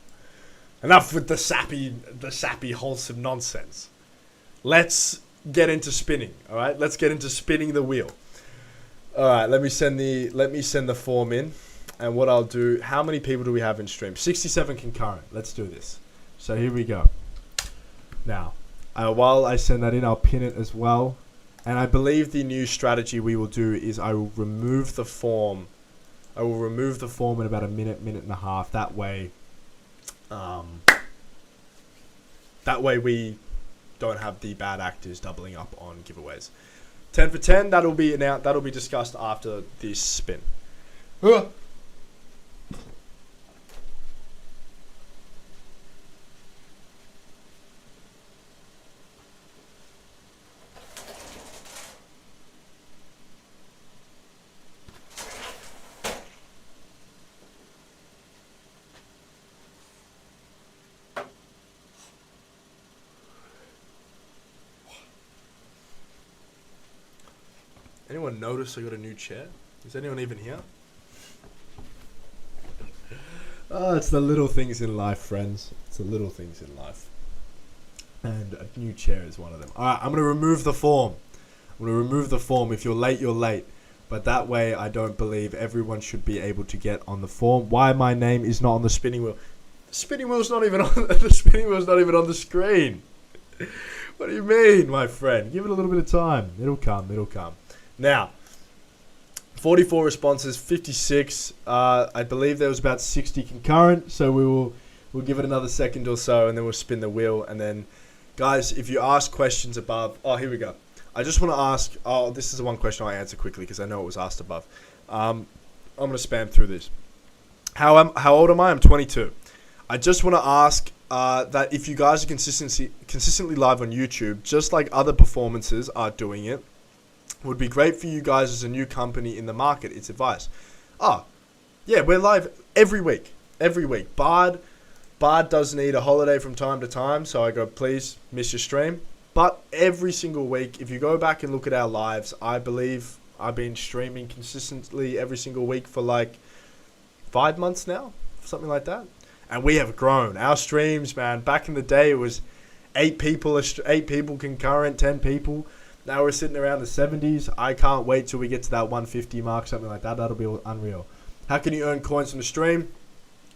enough with the sappy, wholesome nonsense. Let's get into spinning. All right, let's get into spinning the wheel. All right, let me send the form in, and what I'll do. How many people do we have in stream? 67 concurrent. Let's do this. So here we go. Now, while I send that in, I'll pin it as well. And I believe the new strategy we will do is I will remove the form. I will remove the form in about a minute and a half. That way we don't have the bad actors doubling up on giveaways. 10 for 10, that'll be discussed after this spin. Anyone notice I got a new chair? Is anyone even here? Oh, it's the little things in life, friends. It's the little things in life. And a new chair is one of them. Alright, I'm going to remove the form. I'm going to remove the form. If you're late, you're late. But that way, I don't believe everyone should be able to get on the form. Why my name is not on the spinning wheel? The spinning wheel's not even on the spinning wheel's not even on the screen. What do you mean, my friend? Give it a little bit of time. It'll come. It'll come. Now, 44 responses, 56. I believe there was about 60 concurrent, so we'll give it another second or so, and then we'll spin the wheel. And then, guys, if you ask questions above, oh, here we go. I just want to ask. Oh, this is the one question I answer quickly because I know it was asked above. I'm gonna spam through this. How old am I? I'm 22. I just want to ask that if you guys are consistently live on YouTube, just like other performances are doing it. Would be great for you guys as a new company in the market. It's advice. Oh, yeah, we're live every week. Every week. Bard does need a holiday from time to time, so I go, please miss your stream. But every single week, if you go back and look at our lives, I believe I've been streaming consistently every single week for like 5 months now, something like that. And we have grown. Our streams, man, back in the day, it was 8 people concurrent, 10 people. Now we're sitting around the 70s. I can't wait till we get to that 150 mark, something like that. That'll be unreal. How can you earn coins from the stream?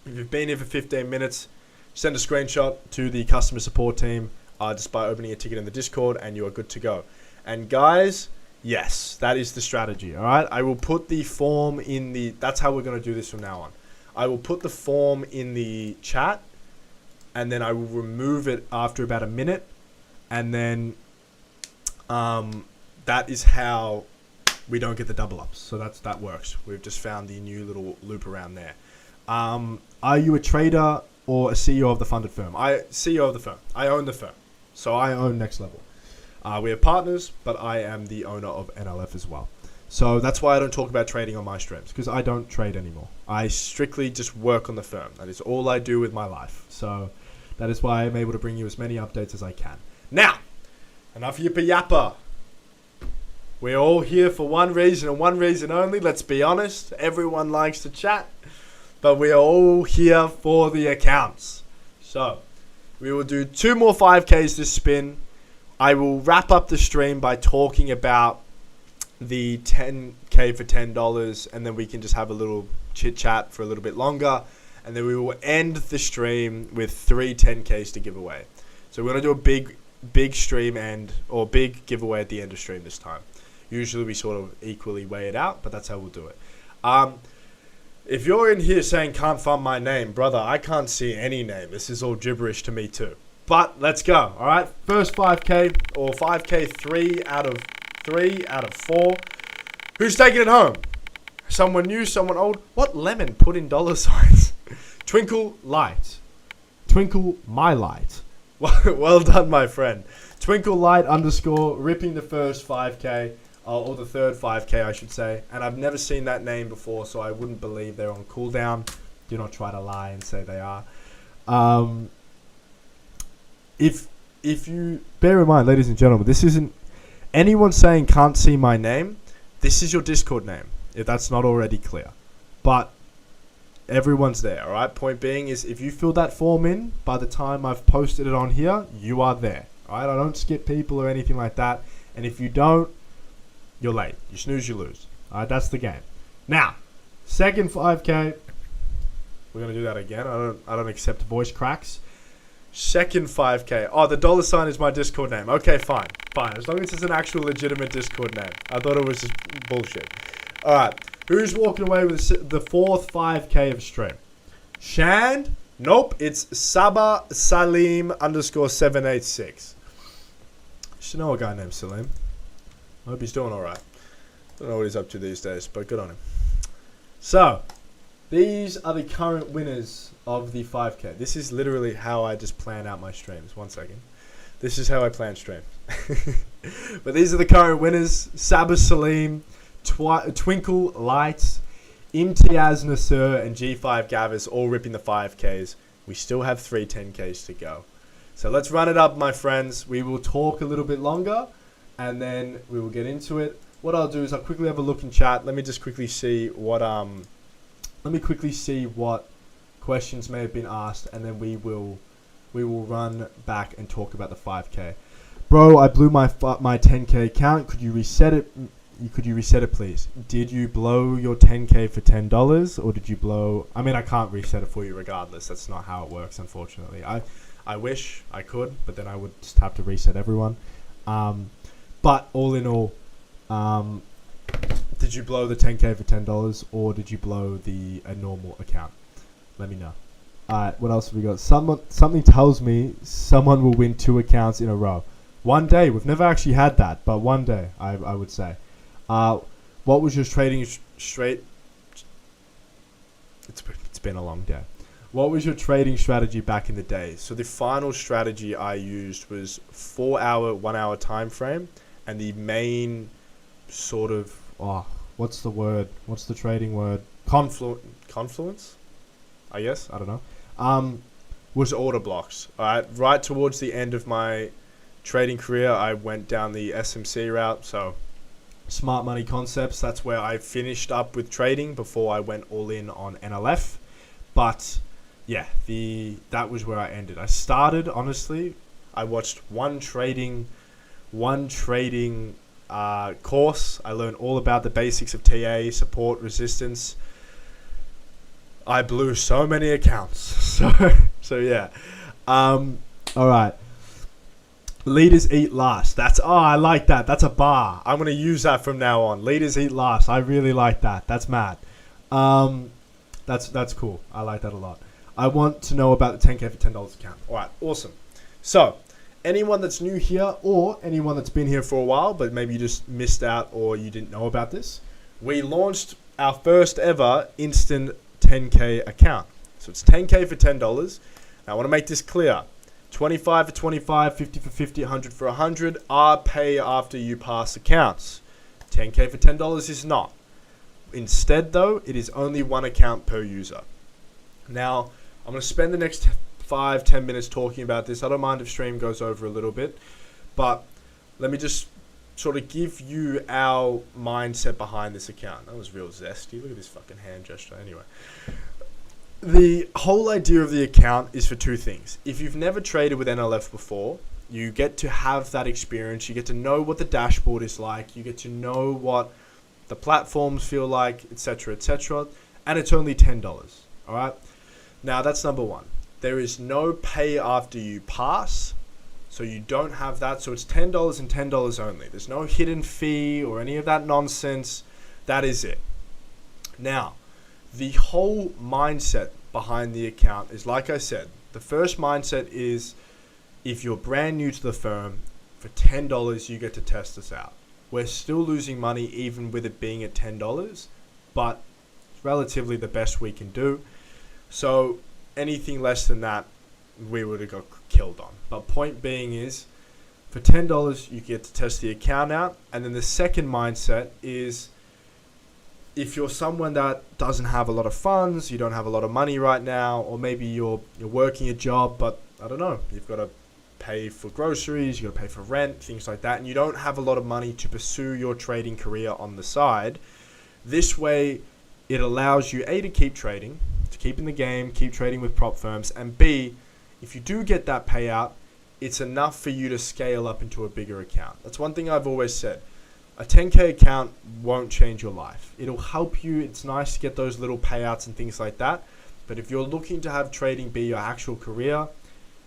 If you've been here for 15 minutes, send a screenshot to the customer support team just by opening a ticket in the Discord, and you are good to go. And guys, yes, that is the strategy, all right? I will put the form in the... That's how we're going to do this from now on. I will put the form in the chat, and then I will remove it after about a minute, and then... that is how we don't get the double ups. So that works. We've just found the new little loop around there. Are you a trader or a CEO of the funded firm? CEO of the firm. I own the firm. So I own Next Level. We are partners, but I am the owner of NLF as well. So that's why I don't talk about trading on my streams, because I don't trade anymore. I strictly just work on the firm. That is all I do with my life. So that is why I'm able to bring you as many updates as I can. Now, enough yippa yappa. We're all here for one reason and one reason only. Let's be honest. Everyone likes to chat, but we are all here for the accounts. So we will do 2 more 5Ks this spin. I will wrap up the stream by talking about the 10K for $10, and then we can just have a little chit chat for a little bit longer, and then we will end the stream with 3 10Ks to give away. So we're going to do a big stream or big giveaway at the end of stream this time. Usually we sort of equally weigh it out, but that's how we'll do it. If you're in here saying can't find my name, brother, I can't see any name. This is all gibberish to me too. But let's go. All right. First 5K or 5K 3 out of 4. Who's taking it home? Someone new, someone old. What lemon put in dollar signs? Twinkle Light. Twinkle My Light. Well done, my friend. Twinkle Light _ ripping the first 5K. Or the third 5K, I should say. And I've never seen that name before, so I wouldn't believe they're on cooldown. Do not try to lie and say they are. If you bear in mind, ladies and gentlemen, this isn't anyone saying can't see my name. This is your Discord name, if that's not already clear. But everyone's there, all right? Point being is if you fill that form in by the time I've posted it on here, you are there, all right? I don't skip people or anything like that. And if you don't, you're late. You snooze, you lose. All right, that's the game. Now, second 5K. We're going to do that again. I don't accept voice cracks. Second 5K. Oh, the dollar sign is my Discord name. Okay, fine. As long as it's an actual legitimate Discord name. I thought it was just bullshit. All right. Who's walking away with the fourth 5K of stream? Shand? Nope. It's Saba Salim _786. Should know a guy named Salim. I hope he's doing all right. Don't know what he's up to these days, but good on him. So, these are the current winners of the 5K. This is literally how I just plan out my streams. 1 second. This is how I plan streams. But these are the current winners. Sabah Salim, Twinkle Lights, Imtiaz Nasser, and G5 Gavas all ripping the 5Ks. We still have 3 10Ks to go. So let's run it up, my friends. We will talk a little bit longer, and then we will get into it. What I'll do is I'll quickly have a look in chat. Let me just quickly see what questions may have been asked, and then we will run back and talk about the 5K. Bro, I blew my 10K account. Could you reset it? Could you reset it, please? Did you blow your 10K for $10, or did you blow? I mean, I can't reset it for you regardless. That's not how it works, unfortunately. I wish I could, but then I would just have to reset everyone. But all in all, did you blow the 10K for $10, or did you blow a normal account? Let me know. Alright, what else have we got? Something tells me someone will win 2 accounts in a row. One day. We've never actually had that, but one day, I would say. What was your trading straight? It's been a long day. What was your trading strategy back in the day? So the final strategy I used was 4-hour, 1-hour time frame, and the main sort of what's the word? What's the trading word? Confluence? I guess, I don't know. Was order blocks. Right towards the end of my trading career, I went down the SMC route. So smart money concepts. That's where I finished up with trading before I went all in on NLF. But yeah, that was where I ended. I started, honestly, I watched one trading course. I learned all about the basics of TA, support, resistance. I blew so many accounts. So yeah. All right. Leaders eat last. I like that. That's a bar. I'm gonna use that from now on. Leaders eat last. I really like that. That's mad. That's cool. I like that a lot. I want to know about the 10K for $10 account. All right. Awesome. So, anyone that's new here or anyone that's been here for a while, but maybe you just missed out or you didn't know about this, we launched our first ever instant 10K account. So it's 10K for $10. Now I want to make this clear. 25 for 25, 50 for 50, 100 for 100 are pay after you pass accounts. 10K for $10 is not. Instead though, it is only 1 account per user. Now, I'm going to spend the next 5-10 minutes talking about this. I don't mind if stream goes over a little bit, but let me just sort of give you our mindset behind this account. That was real zesty. Look at this fucking hand gesture. Anyway, the whole idea of the account is for 2 things. If you've never traded with NLF before, you get to have that experience. You get to know what the dashboard is like. You get to know what the platforms feel like, etc., etc. And it's only $10. All right. Now that's number 1. There is no pay after you pass. So you don't have that. So it's $10 and $10 only. There's no hidden fee or any of that nonsense. That is it. Now, the whole mindset behind the account is, like I said, the first mindset is if you're brand new to the firm, for $10 you get to test us out. We're still losing money even with it being at $10, but it's relatively the best we can do. So anything less than that, we would have got killed on. But point being is, for $10 you get to test the account out. And then the second mindset is, if you're someone that doesn't have a lot of funds, you don't have a lot of money right now, or maybe you're working a job, but I don't know, you've got to pay for groceries, you've got to pay for rent, things like that, and you don't have a lot of money to pursue your trading career on the side. This way, it allows you, A, to keep trading, to keep in the game, keep trading with prop firms, and B, if you do get that payout, it's enough for you to scale up into a bigger account. That's one thing I've always said. A 10K account won't change your life. It'll help you. It's nice to get those little payouts and things like that. But if you're looking to have trading be your actual career,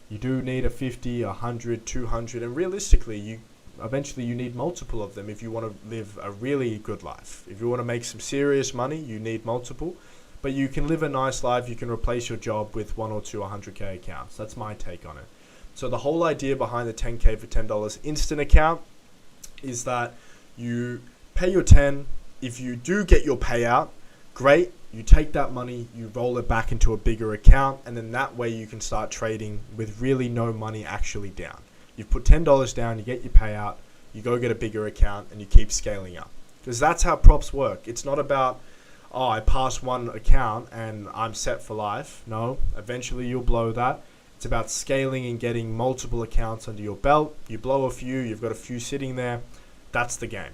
you do need a 50, 100, 200, and realistically, eventually you need multiple of them if you want to live a really good life. If you want to make some serious money, you need multiple. But you can live a nice life. You can replace your job with one or two 100K accounts. That's my take on it. So the whole idea behind the 10K for $10 instant account is that you pay your 10. If you do get your payout, great. You take that money, you roll it back into a bigger account, and then that way you can start trading with really no money actually down. You've put $10 down, you get your payout, you go get a bigger account, and you keep scaling up. Because that's how props work. It's not about, oh, I passed one account and I'm set for life. No, eventually you'll blow that. It's about scaling and getting multiple accounts under your belt. You blow a few, you've got a few sitting there. That's the game.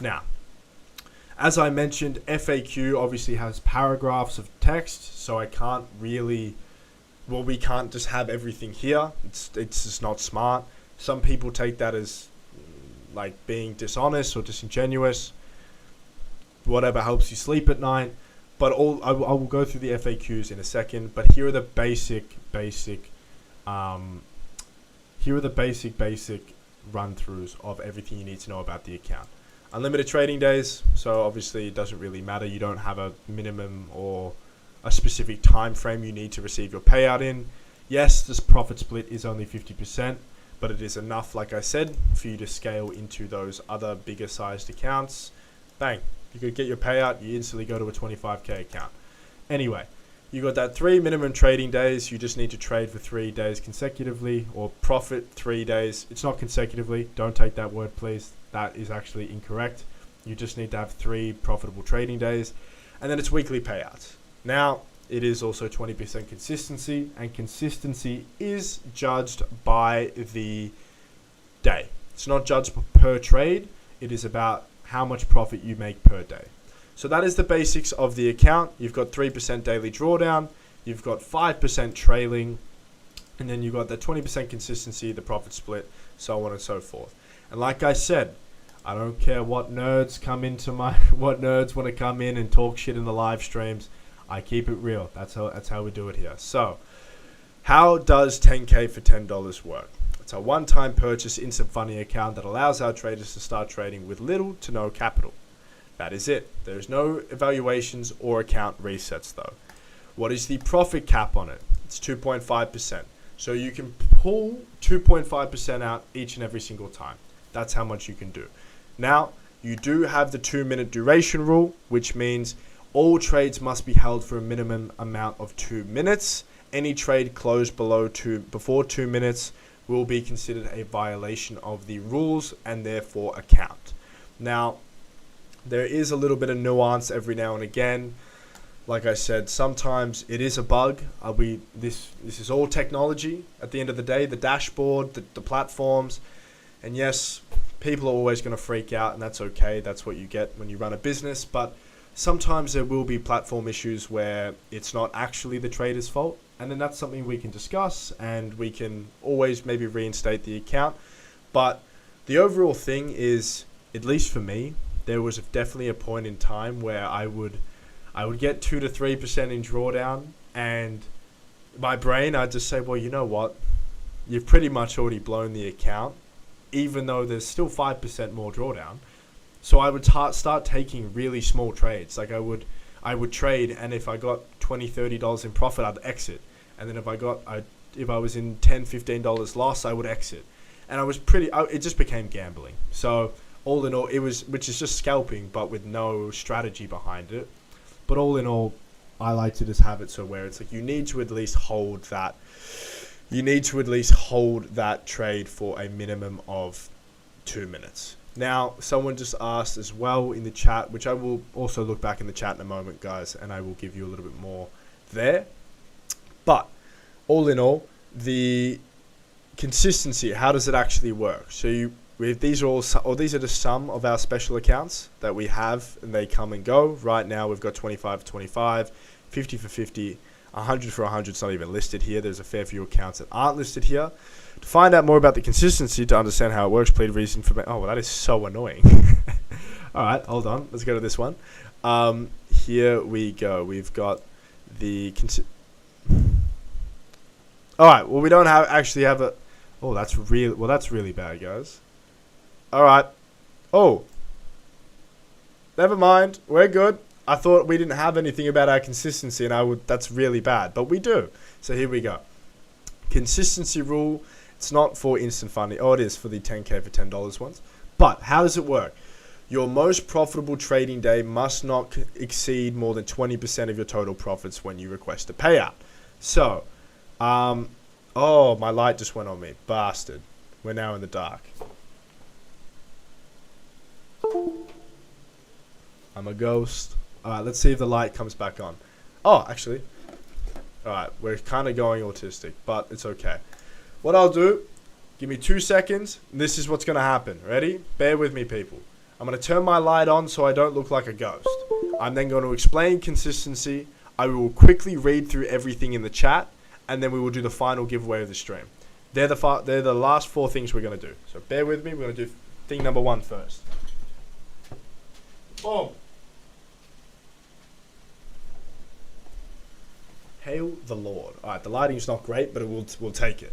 Now, as I mentioned, FAQ obviously has paragraphs of text, so I can't really, we can't just have everything here. It's just not smart. Some people take that as like being dishonest or disingenuous. Whatever helps you sleep at night. But I will go through the FAQs in a second. But here are the basic run-throughs of everything you need to know about the account. Unlimited trading days, so obviously it doesn't really matter. You don't have a minimum or a specific time frame you need to receive your payout in. Yes, this profit split is only 50%, but it is enough, like I said, for you to scale into those other bigger sized accounts. Bang, you could get your payout, you instantly go to a 25K account. Anyway, you got that 3 minimum trading days. You just need to trade for 3 days consecutively, or profit 3 days. It's not consecutively. Don't take that word, please. That is actually incorrect. You just need to have 3 profitable trading days. And then it's weekly payouts. Now, it is also 20% consistency, and consistency is judged by the day. It's not judged per trade. It is about how much profit you make per day. So that is the basics of the account. You've got 3% daily drawdown. You've got 5% trailing. And then you've got the 20% consistency, the profit split, so on and so forth. And like I said, I don't care what nerds want to come in and talk shit in the live streams. I keep it real. That's how we do it here. So, how does 10K for $10 work? It's a one-time purchase instant funding account that allows our traders to start trading with little to no capital. That is it. There's no evaluations or account resets though. What is the profit cap on it? It's 2.5%. So you can pull 2.5% out each and every single time. That's how much you can do. Now, you do have the 2-minute duration rule, which means all trades must be held for a minimum amount of 2 minutes. Any trade closed before 2 minutes will be considered a violation of the rules and therefore a count. Now, there is a little bit of nuance every now and again. Like I said, sometimes it is a bug. This is all technology. At the end of the day, the dashboard, the platforms, and yes, people are always going to freak out, and that's okay. That's what you get when you run a business. But sometimes there will be platform issues where it's not actually the trader's fault, and then that's something we can discuss, and we can always maybe reinstate the account. But the overall thing is, at least for me, there was definitely a point in time where I would get 2 to 3% in drawdown, and my brain, I'd just say, well, you know what? You've pretty much already blown the account, even though there's still 5% more drawdown. So I would start taking really small trades. Like I would trade, and if I got $20, $30 in profit, I'd exit. And then if I got a if I was in $10, $15 loss, I would exit. And I was it just became gambling. So all in all, which is just scalping, but with no strategy behind it. But all in all, I like to just have it so where it's like you need to at least hold that. You need to at least hold that trade for a minimum of 2 minutes. Now, someone just asked as well in the chat, which I will also look back in the chat in a moment, guys, and I will give you a little bit more there. But all in all, the consistency, how does it actually work? So these are the sum of our special accounts that we have, and they come and go. Right now, we've got 25 for 25, 50 for 50, 100 for 100. It's not even listed here. There's a fair few accounts that aren't listed here. To find out more about the consistency, to understand how it works, please read information. Oh, well, that is so annoying. All right, hold on. Let's go to this one. Here we go. We've got the... All right, well, we don't actually have a... Oh, that's really bad, guys. All right. Oh. Never mind. We're good. I thought we didn't have anything about our consistency, and that's really bad. But we do. So here we go. Consistency rule. It's not for instant funding. Oh, it is for the 10K for $10 ones. But how does it work? Your most profitable trading day must not exceed more than 20% of your total profits when you request a payout. So, oh, my light just went on me. Bastard. We're now in the dark. I'm a ghost. Alright, let's see if the light comes back on. Oh, actually. Alright, we're kind of going autistic, but it's okay. What I'll do, give me 2 seconds. This is what's going to happen. Ready? Bear with me, people. I'm going to turn my light on so I don't look like a ghost. I'm then going to explain consistency. I will quickly read through everything in the chat, and then we will do the final giveaway of the stream. They're the last 4 things we're going to do. So bear with me. We're going to do thing number 1 first. Boom. Hail the Lord. All right, the lighting's not great, but we'll take it.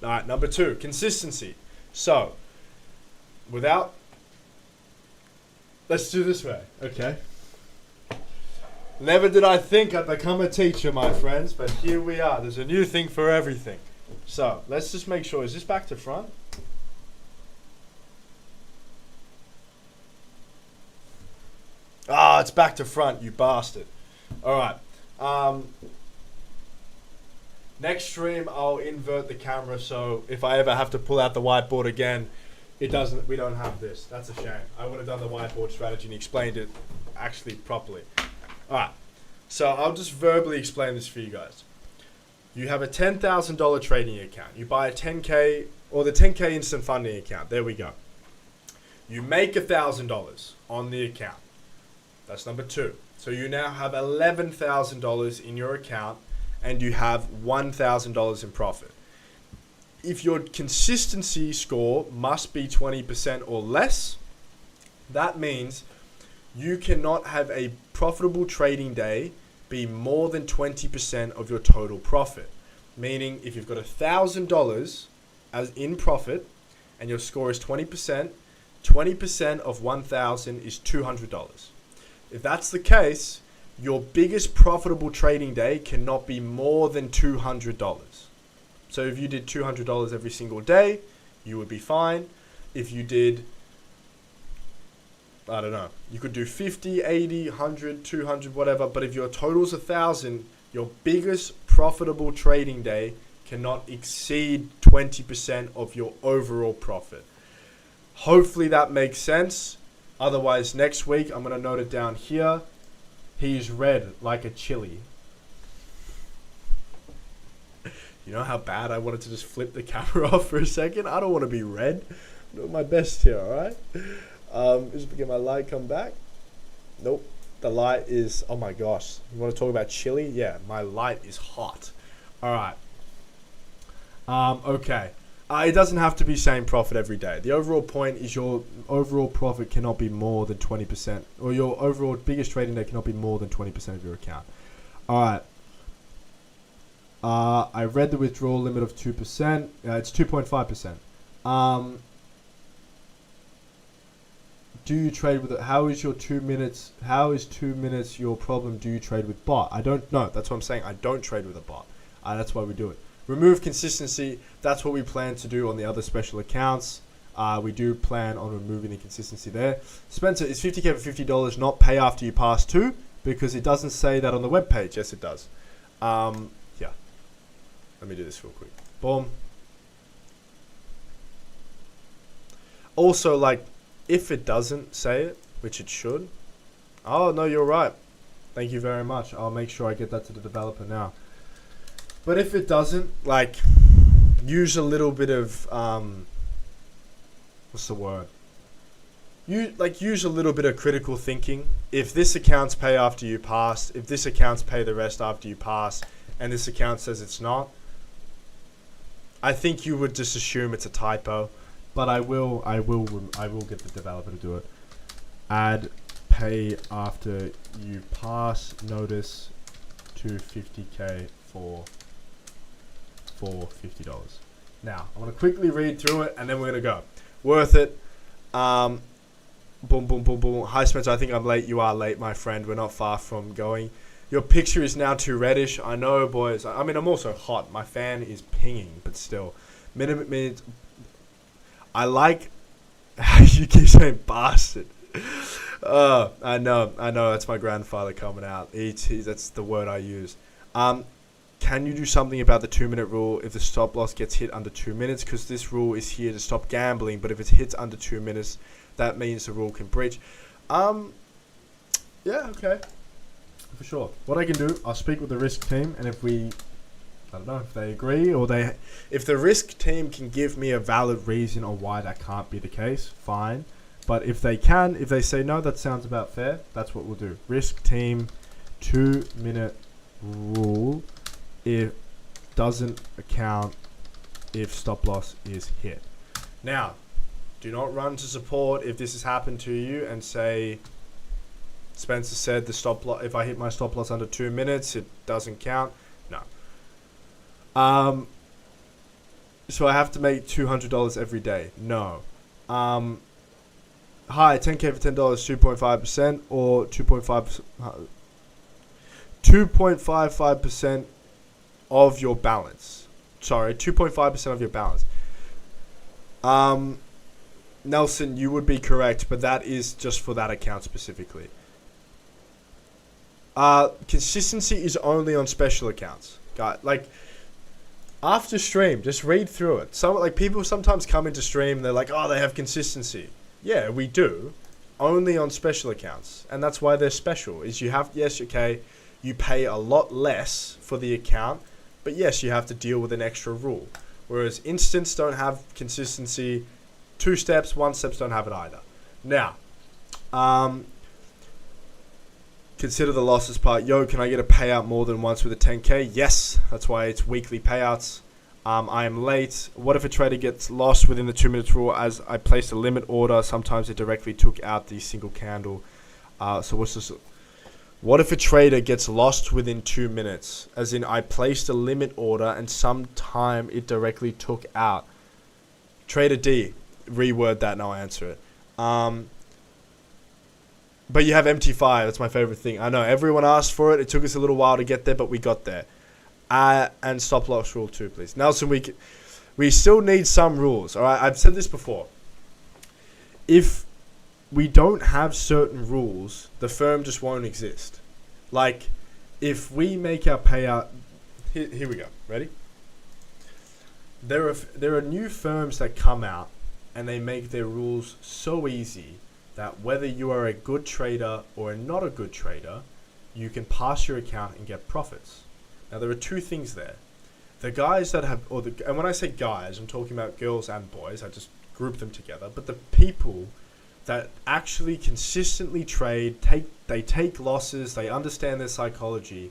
All right, number 2, consistency. So, let's do this way, okay? Never did I think I'd become a teacher, my friends, but here we are. There's a new thing for everything. So, let's just make sure. Is this back to front? Ah, it's back to front, you bastard. All right. Next stream, I'll invert the camera, so if I ever have to pull out the whiteboard again, we don't have this. That's a shame. I would have done the whiteboard strategy and explained it actually properly. All right. So I'll just verbally explain this for you guys. You have a $10,000 trading account. You buy a 10K or the 10K instant funding account. There we go. You make $1,000 on the account. That's number 2. So you now have $11,000 in your account, and you have $1,000 in profit. If your consistency score must be 20% or less, that means you cannot have a profitable trading day be more than 20% of your total profit. Meaning, if you've got $1,000 as in profit and your score is 20%, 20% of 1,000 is $200. If that's the case, your biggest profitable trading day cannot be more than $200. So if you did $200 every single day, you would be fine. If you did, I don't know, you could do 50, 80, 100, 200, whatever. But if your total's 1,000, your biggest profitable trading day cannot exceed 20% of your overall profit. Hopefully that makes sense. Otherwise, next week, I'm going to note it down here. He's red like a chili. You know how bad I wanted to just flip the camera off for a second? I don't want to be red. I'm doing my best here, alright? Just get my light come back. Nope. The light is, oh my gosh. You want to talk about chili? Yeah, my light is hot. Alright. Okay. It doesn't have to be same profit every day. The overall point is your overall profit cannot be more than 20%, or your overall biggest trading day cannot be more than 20% of your account. All right. I read the withdrawal limit of 2%. It's 2.5%. Do you trade with it? How is 2 minutes your problem? Do you trade with bot? I don't know. That's what I'm saying. I don't trade with a bot. That's why we do it. remove consistency. That's what we plan to do on the other special accounts. We do plan on removing the consistency there. Spencer, is 50k for $50 not pay after you pass 2? Because it doesn't say that on the webpage. Yes, it does. Yeah. Let me do this real quick. Boom. Also, like, if it doesn't say it, which it should. Oh, no, you're right. Thank you very much. I'll make sure I get that to the developer now. But if it doesn't, like, use a little bit of, what's the word? Use a little bit of critical thinking. If this account's pay after you pass, if this account's pay the rest after you pass, and this account says it's not, I think you would just assume it's a typo. But I will get the developer to do it. Add pay after you pass notice to 50k for $50. Now, I'm going to quickly read through it, and then we're going to go. Worth it. Boom, boom, boom, boom. Hi, Spencer. I think I'm late. You are late, my friend. We're not far from going. Your picture is now too reddish. I know, boys. I mean, I'm also hot. My fan is pinging, but still. Minutes. I like how you keep saying bastard. I know. That's my grandfather coming out. That's the word I use. Can you do something about the 2-minute rule if the stop loss gets hit under 2 minutes? Because this rule is here to stop gambling, but if it hits under 2 minutes, that means the rule can breach. Yeah, okay. For sure. What I can do, I'll speak with the risk team, and if I don't know if they agree or if the risk team can give me a valid reason on why that can't be the case, fine. But if they say no, that sounds about fair, that's what we'll do. Risk team, 2-minute rule, it doesn't account if stop loss is hit. Now, do not run to support if this has happened to you and say, Spencer said the stop loss, if I hit my stop loss under 2 minutes, it doesn't count. No. So I have to make $200 every day. No. Hi, 10k for $10, 2.5% or 2.55% of your balance. Sorry, 2.5% of your balance. Nelson, you would be correct, but that is just for that account specifically. Consistency is only on special accounts. Like, after stream, just read through it. People sometimes come into stream and they're like, oh, they have consistency. Yeah, we do. Only on special accounts. And that's why they're special. You pay a lot less for the account, but yes, you have to deal with an extra rule. Whereas instants don't have consistency. 2 steps, 1 steps don't have it either. Now, consider the losses part. Yo, can I get a payout more than once with a 10k? Yes, that's why it's weekly payouts. I am late. What if a trader gets lost within the 2 minutes rule as I placed a limit order? Sometimes it directly took out the single candle. So what's this? What if a trader gets lost within 2 minutes? As in, I placed a limit order and sometime it directly took out. Trader D, reword that and I'll answer it. But you have MT5. That's my favorite thing. I know everyone asked for it. It took us a little while to get there, but we got there. And stop loss rule 2, please. Nelson, we still need some rules. All right, I've said this before. If we don't have certain rules, the firm just won't exist. Like, if we make our payout, here we go. Ready? There are new firms that come out and they make their rules so easy that whether you are a good trader or not a good trader, you can pass your account and get profits. Now, there are 2 things there. The guys that have, and when I say guys, I'm talking about girls and boys. I just group them together. But the people that actually consistently trade, they take losses, they understand their psychology.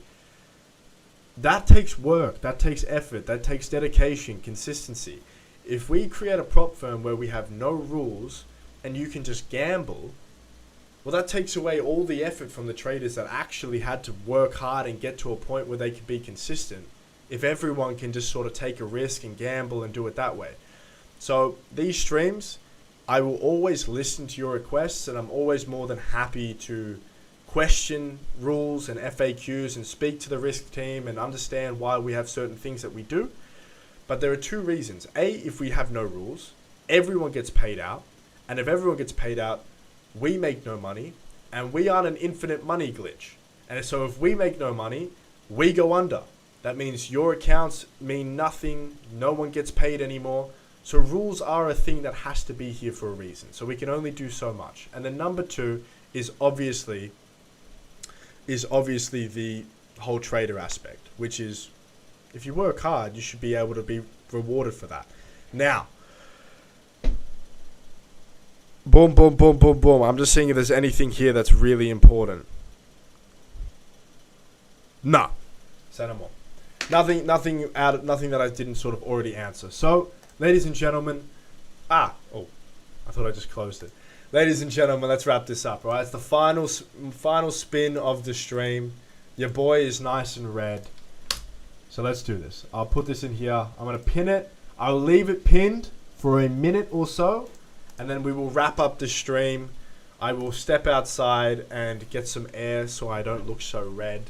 That takes work, that takes effort, that takes dedication, consistency. If we create a prop firm where we have no rules and you can just gamble, well, that takes away all the effort from the traders that actually had to work hard and get to a point where they could be consistent. If everyone can just sort of take a risk and gamble and do it that way. So these streams, I will always listen to your requests, and I'm always more than happy to question rules and FAQs and speak to the risk team and understand why we have certain things that we do. But there are two reasons. A, if we have no rules, everyone gets paid out. And if everyone gets paid out, we make no money. And we aren't an infinite money glitch. And so if we make no money, we go under. That means your accounts mean nothing. No one gets paid anymore. So rules are a thing that has to be here for a reason. So we can only do so much. And then number two is obviously the whole trader aspect, which is if you work hard, you should be able to be rewarded for that. Now, boom, boom, boom, boom, boom. I'm just seeing if there's anything here that's really important. No. Say no more. Nothing that I didn't sort of already answer. So, ladies and gentlemen, I thought I just closed it. Ladies and gentlemen, let's wrap this up, all right? It's the final spin of the stream. Your boy is nice and red. So let's do this. I'll put this in here. I'm going to pin it. I'll leave it pinned for a minute or so, and then we will wrap up the stream. I will step outside and get some air so I don't look so red,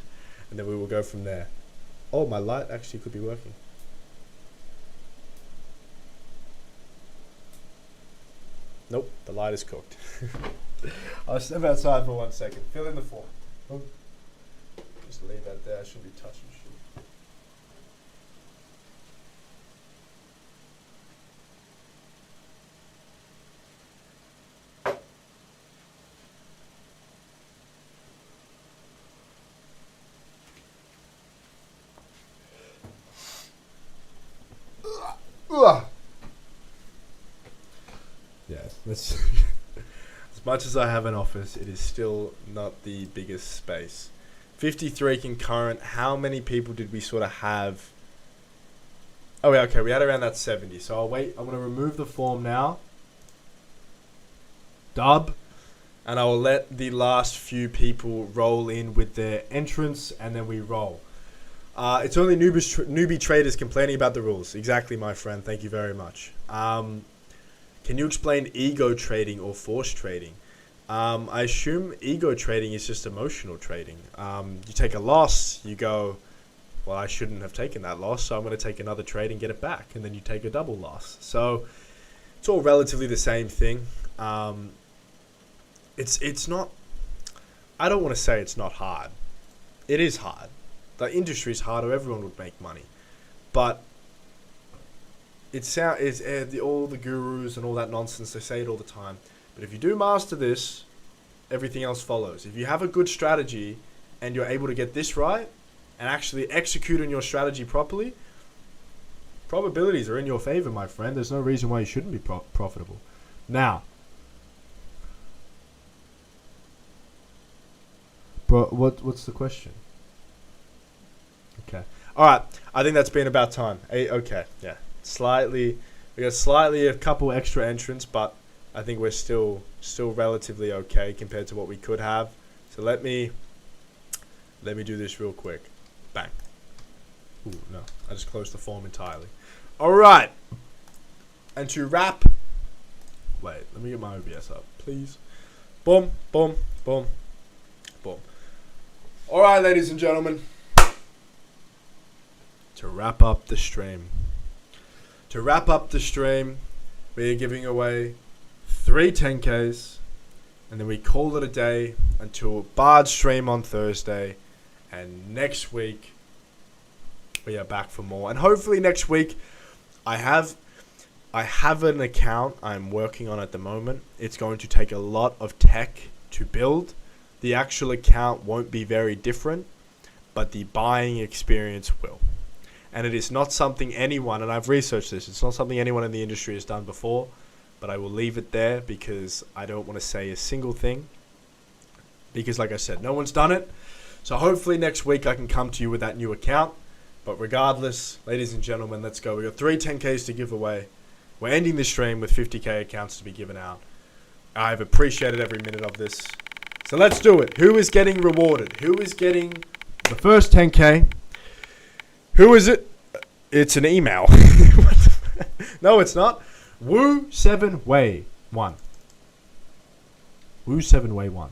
and then we will go from there. Oh, my light actually could be working. Nope, the light is cooked. I'll step outside for 1 second. Fill in the form. Oh. Just leave that there. I shouldn't be touching shit. Yes, that's as much as I have an office, it is still not the biggest space. 53 concurrent. How many people did we sort of have? Oh, yeah, okay, we had around that 70. So I'll wait. I'm going to remove the form now. Dub. And I will let the last few people roll in with their entrance, and then we roll. It's only newbie traders complaining about the rules. Exactly, my friend. Thank you very much. Can you explain ego trading or force trading? I assume ego trading is just emotional trading. You take a loss, you go, well, I shouldn't have taken that loss, so I'm going to take another trade and get it back. And then you take a double loss. So it's all relatively the same thing. It's not, I don't want to say it's not hard. It is hard. The industry is hard or everyone would make money. But all the gurus and all that nonsense, they say it all the time. But if you do master this, everything else follows. If you have a good strategy and you're able to get this right and actually execute on your strategy properly, probabilities are in your favor, my friend. There's no reason why you shouldn't be profitable. Now, bro, what's the question? Okay. All right. I think that's been about time. Okay. Yeah. We got a couple extra entrants, but I think we're still relatively okay compared to what we could have. So let me do this real quick. Bang. Ooh, no. I just closed the form entirely. All right. And to wrap. Wait. Let me get my OBS up, please. Boom. Boom. Boom. Boom. All right, ladies and gentlemen. To wrap up the stream. We are giving away 3 10Ks, and then we call it a day until Bard stream on Thursday, and next week we are back for more. And hopefully next week I have an account I'm working on at the moment. It's going to take a lot of tech to build. The actual account won't be very different, but the buying experience will. And it is not something anyone, and I've researched this, it's not something anyone in the industry has done before, but I will leave it there because I don't want to say a single thing. Because like I said, no one's done it. So hopefully next week I can come to you with that new account. But regardless, ladies and gentlemen, let's go. We got 3 10Ks to give away. We're ending the stream with 50K accounts to be given out. I've appreciated every minute of this. So let's do it. Who is getting rewarded? Who is getting the first 10K? Who is it? It's an email. No, it's not. Woo7way1. Woo7way1.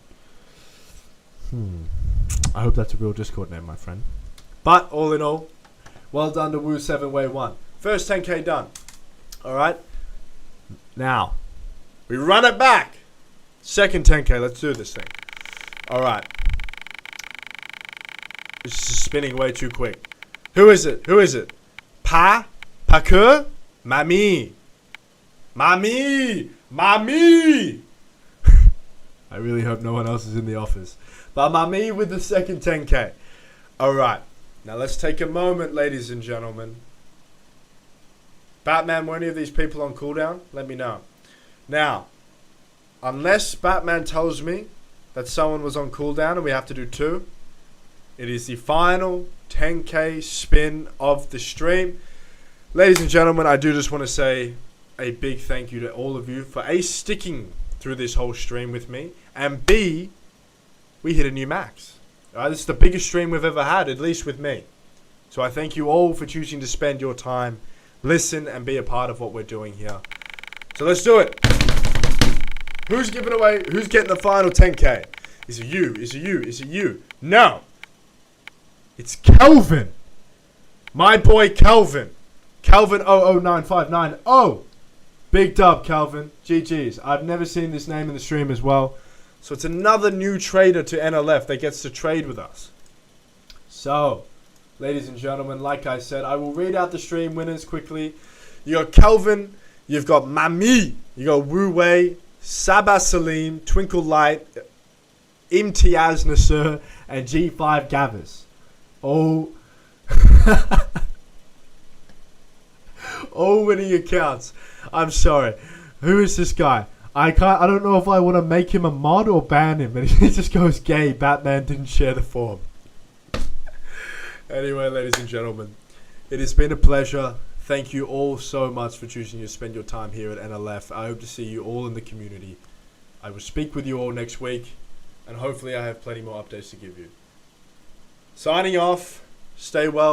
I hope that's a real Discord name, my friend. But all in all, well done to Woo7way1. First 10K done. Alright. Now, we run it back. Second 10K. Let's do this thing. Alright. This is spinning way too quick. Who is it? Who is it? Pas que? Mamie. Mamie. Mamie. I really hope no one else is in the office. But Mamie with the second 10K. Alright. Now let's take a moment, ladies and gentlemen. Batman, were any of these people on cooldown? Let me know. Now, unless Batman tells me that someone was on cooldown and we have to do 2, it is the final 10K spin of the stream. Ladies and gentlemen, I do just want to say a big thank you to all of you for A, sticking through this whole stream with me, and B, we hit a new max. This is the biggest stream we've ever had, at least with me. So I thank you all for choosing to spend your time, listen, and be a part of what we're doing here. So let's do it. Who's giving away? Who's getting the final 10K? Is it you? Is it you? Is it you? No. It's Kelvin. My boy Kelvin. Kelvin 009590. Oh, big dub, Kelvin. GG's. I've never seen this name in the stream as well. So it's another new trader to NLF that gets to trade with us. So, ladies and gentlemen, like I said, I will read out the stream winners quickly. You got Kelvin. You've got Mami. You got Wu Wei, Sabah Salim, Twinkle Light, Imtiaz Nasser, and G5 Gavas. Oh. All winning accounts. I'm sorry. Who is this guy? I don't know if I want to make him a mod or ban him, but he just goes gay. Batman didn't share the form. Anyway, ladies and gentlemen, it has been a pleasure. Thank you all so much for choosing to spend your time here at NLF. I hope to see you all in the community. I will speak with you all next week, and hopefully I have plenty more updates to give you. Signing off. Stay well.